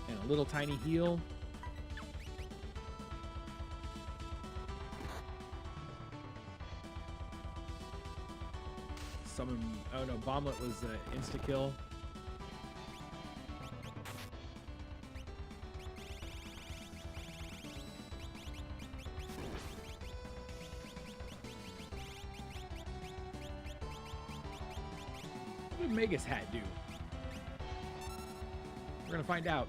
And a little tiny heal. Summon. Oh no, Bomblet was insta-kill. What did Magus Hat do? We're gonna find out.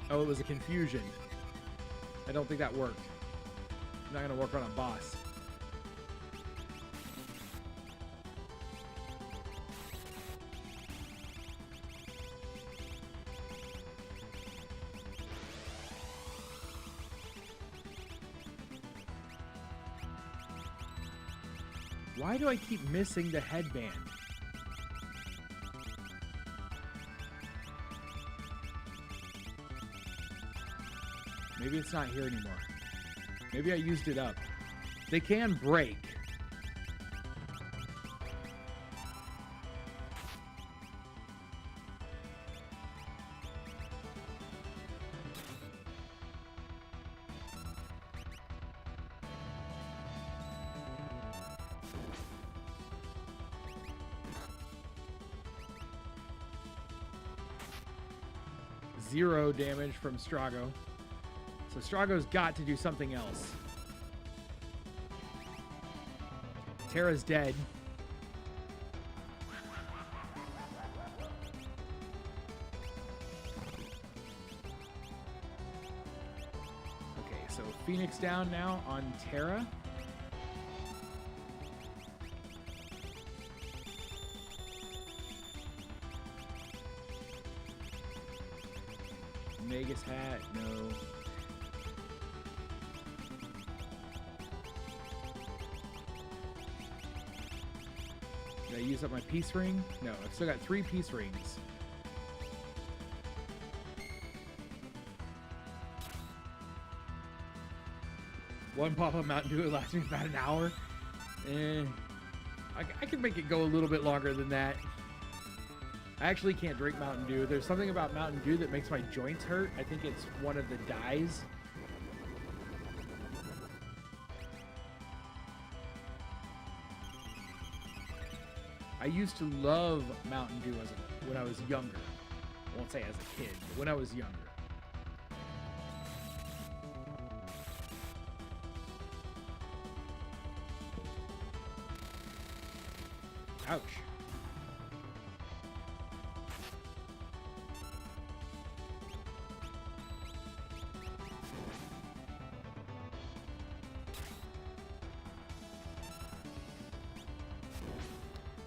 Oh, it was a confusion. I don't think that worked. Not gonna work on a boss. Why do I keep missing the headband? Maybe it's not here anymore. Maybe I used it up. They can break. 0 damage from Strago. So Strago's got to do something else. Terra's dead. Okay, so Phoenix down now on Terra. Magus hat, no. Did I use up my peace ring? No, I've still got 3 peace rings. One pop-up Mountain Dew, it lasts me about an hour. I can make it go a little bit longer than that. I actually can't drink Mountain Dew. There's something about Mountain Dew that makes my joints hurt. I think it's one of the dyes. I used to love Mountain Dew when I was younger. I won't say as a kid, but when I was younger. Ouch.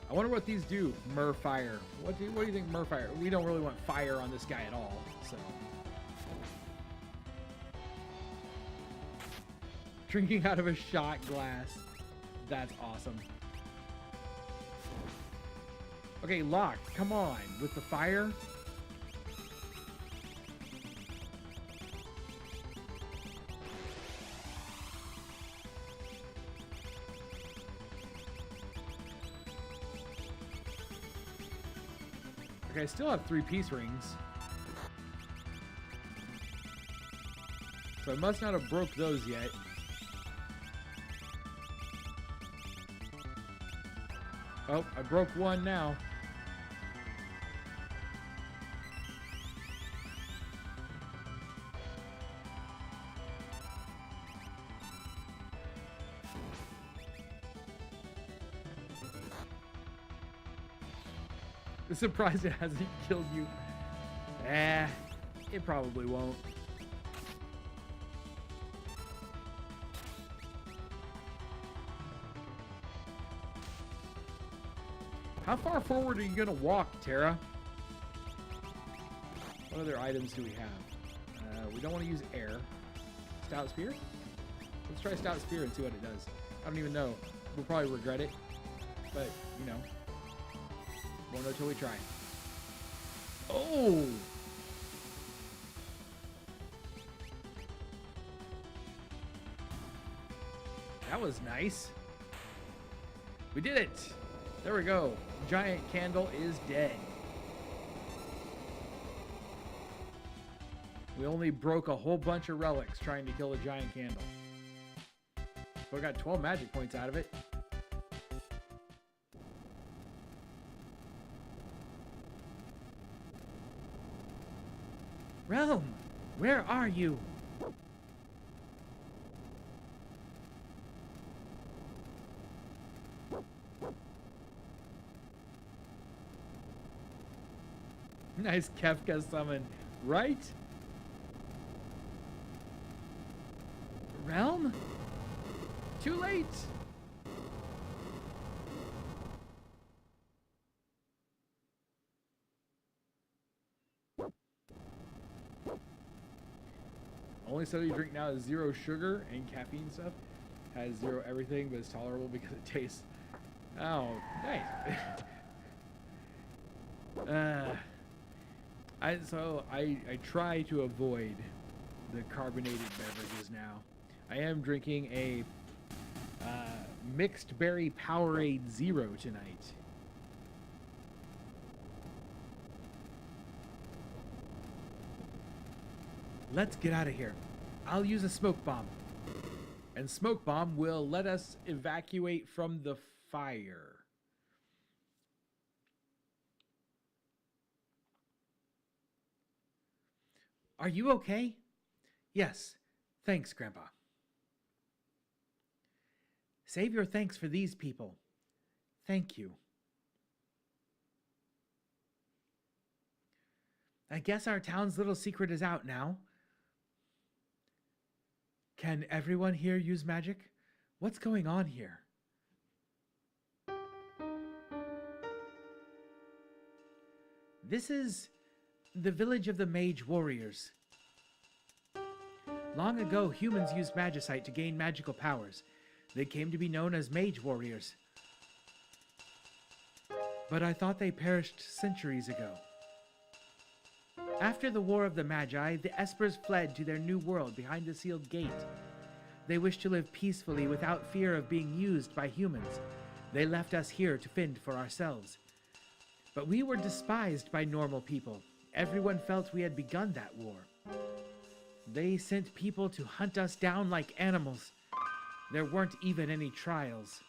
I wonder what these do, Murfire. What do you think, Murfire? We don't really want fire on this guy at all, so. Drinking out of a shot glass. That's awesome. Okay, Locke, come on. With the fire. Okay, I still have 3 peace rings. So I must not have broke those yet. Oh, I broke one now. Surprised it hasn't killed you. It probably won't. How far forward are you gonna walk, Terra? What other items do we have? We don't want to use air. Stout Spear? Let's try Stout Spear and see what it does. I don't even know. We'll probably regret it. But, you know. Won't know till we try. Oh! That was nice. We did it! There we go. Giant Candle is dead. We only broke a whole bunch of relics trying to kill a Giant Candle. But we got 12 magic points out of it. Realm, where are you? Nice Kefka summon, right? Realm? Too late. Only soda you drink now is 0 sugar and caffeine stuff. Has 0 everything, but it's tolerable because it tastes. Oh, nice. I try to avoid the carbonated beverages now. I am drinking a mixed berry Powerade 0 tonight. Let's get out of here. I'll use a smoke bomb. And smoke bomb will let us evacuate from the fire. Are you okay? Yes. Thanks, Grandpa. Save your thanks for these people. Thank you. I guess our town's little secret is out now. Can everyone here use magic? What's going on here? This is the village of the mage warriors. Long ago, humans used magicite to gain magical powers. They came to be known as mage warriors. But I thought they perished centuries ago. After the War of the Magi, the Espers fled to their new world behind the sealed gate. They wished to live peacefully without fear of being used by humans. They left us here to fend for ourselves. But we were despised by normal people. Everyone felt we had begun that war. They sent people to hunt us down like animals. There weren't even any trials.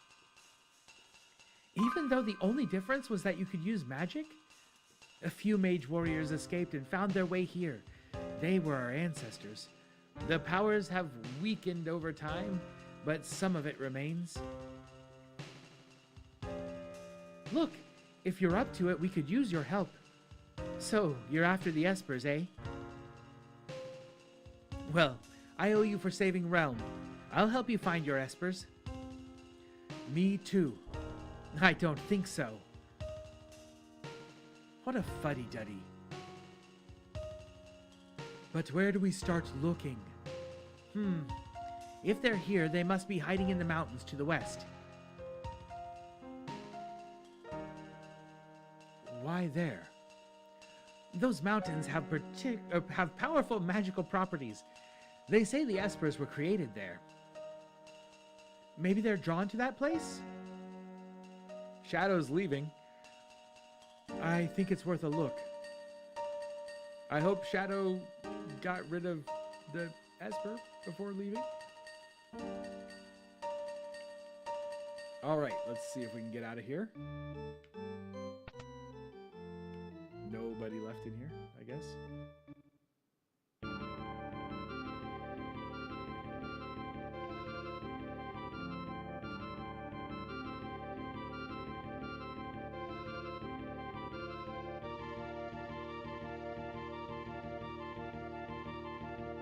Even though the only difference was that you could use magic? A few mage warriors escaped and found their way here. They were our ancestors. The powers have weakened over time, but some of it remains. Look, if you're up to it, we could use your help. So, you're after the Espers, eh? Well, I owe you for saving Realm. I'll help you find your Espers. Me too. I don't think so. What a fuddy-duddy. But where do we start looking? If they're here, they must be hiding in the mountains to the west. Why there? Those mountains have powerful magical properties. They say the Espers were created there. Maybe they're drawn to that place? Shadow's leaving. I think it's worth a look. I hope Shadow got rid of the Esper before leaving. Alright, let's see if we can get out of here. Nobody left in here, I guess.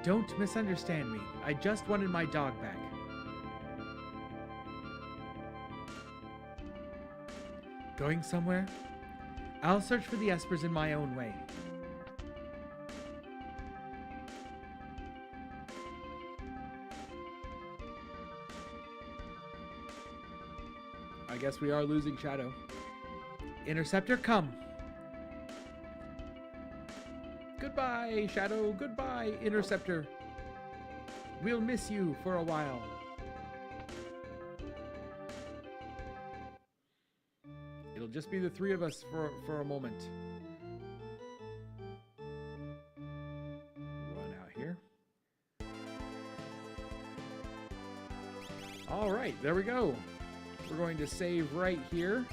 Don't misunderstand me. I just wanted my dog back. Going somewhere? I'll search for the Espers in my own way. I guess we are losing Shadow. Interceptor, come. Goodbye, Shadow. Goodbye, Interceptor. We'll miss you for a while. It'll just be the three of us for a moment. Run out here. All right, there we go. We're going to save right here.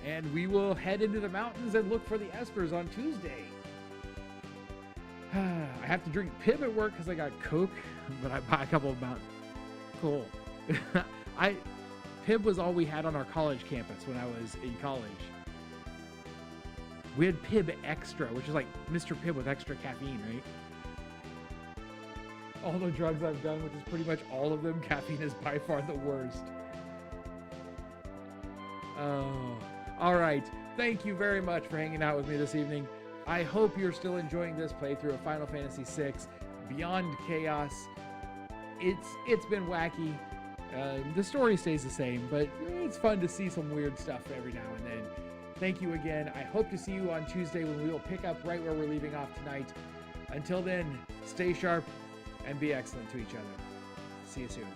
And we will head into the mountains and look for the Espers on Tuesday. I have to drink Pib at work because I got Coke, but I buy a couple of Mountain. Cool. Pib was all we had on our college campus when I was in college. We had Pib Extra, which is like Mr. Pibb with extra caffeine, right? All the drugs I've done, which is pretty much all of them, caffeine is by far the worst. Oh, all right. Thank you very much for hanging out with me this evening. I hope you're still enjoying this playthrough of Final Fantasy VI Beyond Chaos. It's been wacky. The story stays the same, but it's fun to see some weird stuff every now and then. Thank you again. I hope to see you on Tuesday when we will pick up right where we're leaving off tonight. Until then, stay sharp and be excellent to each other. See you soon.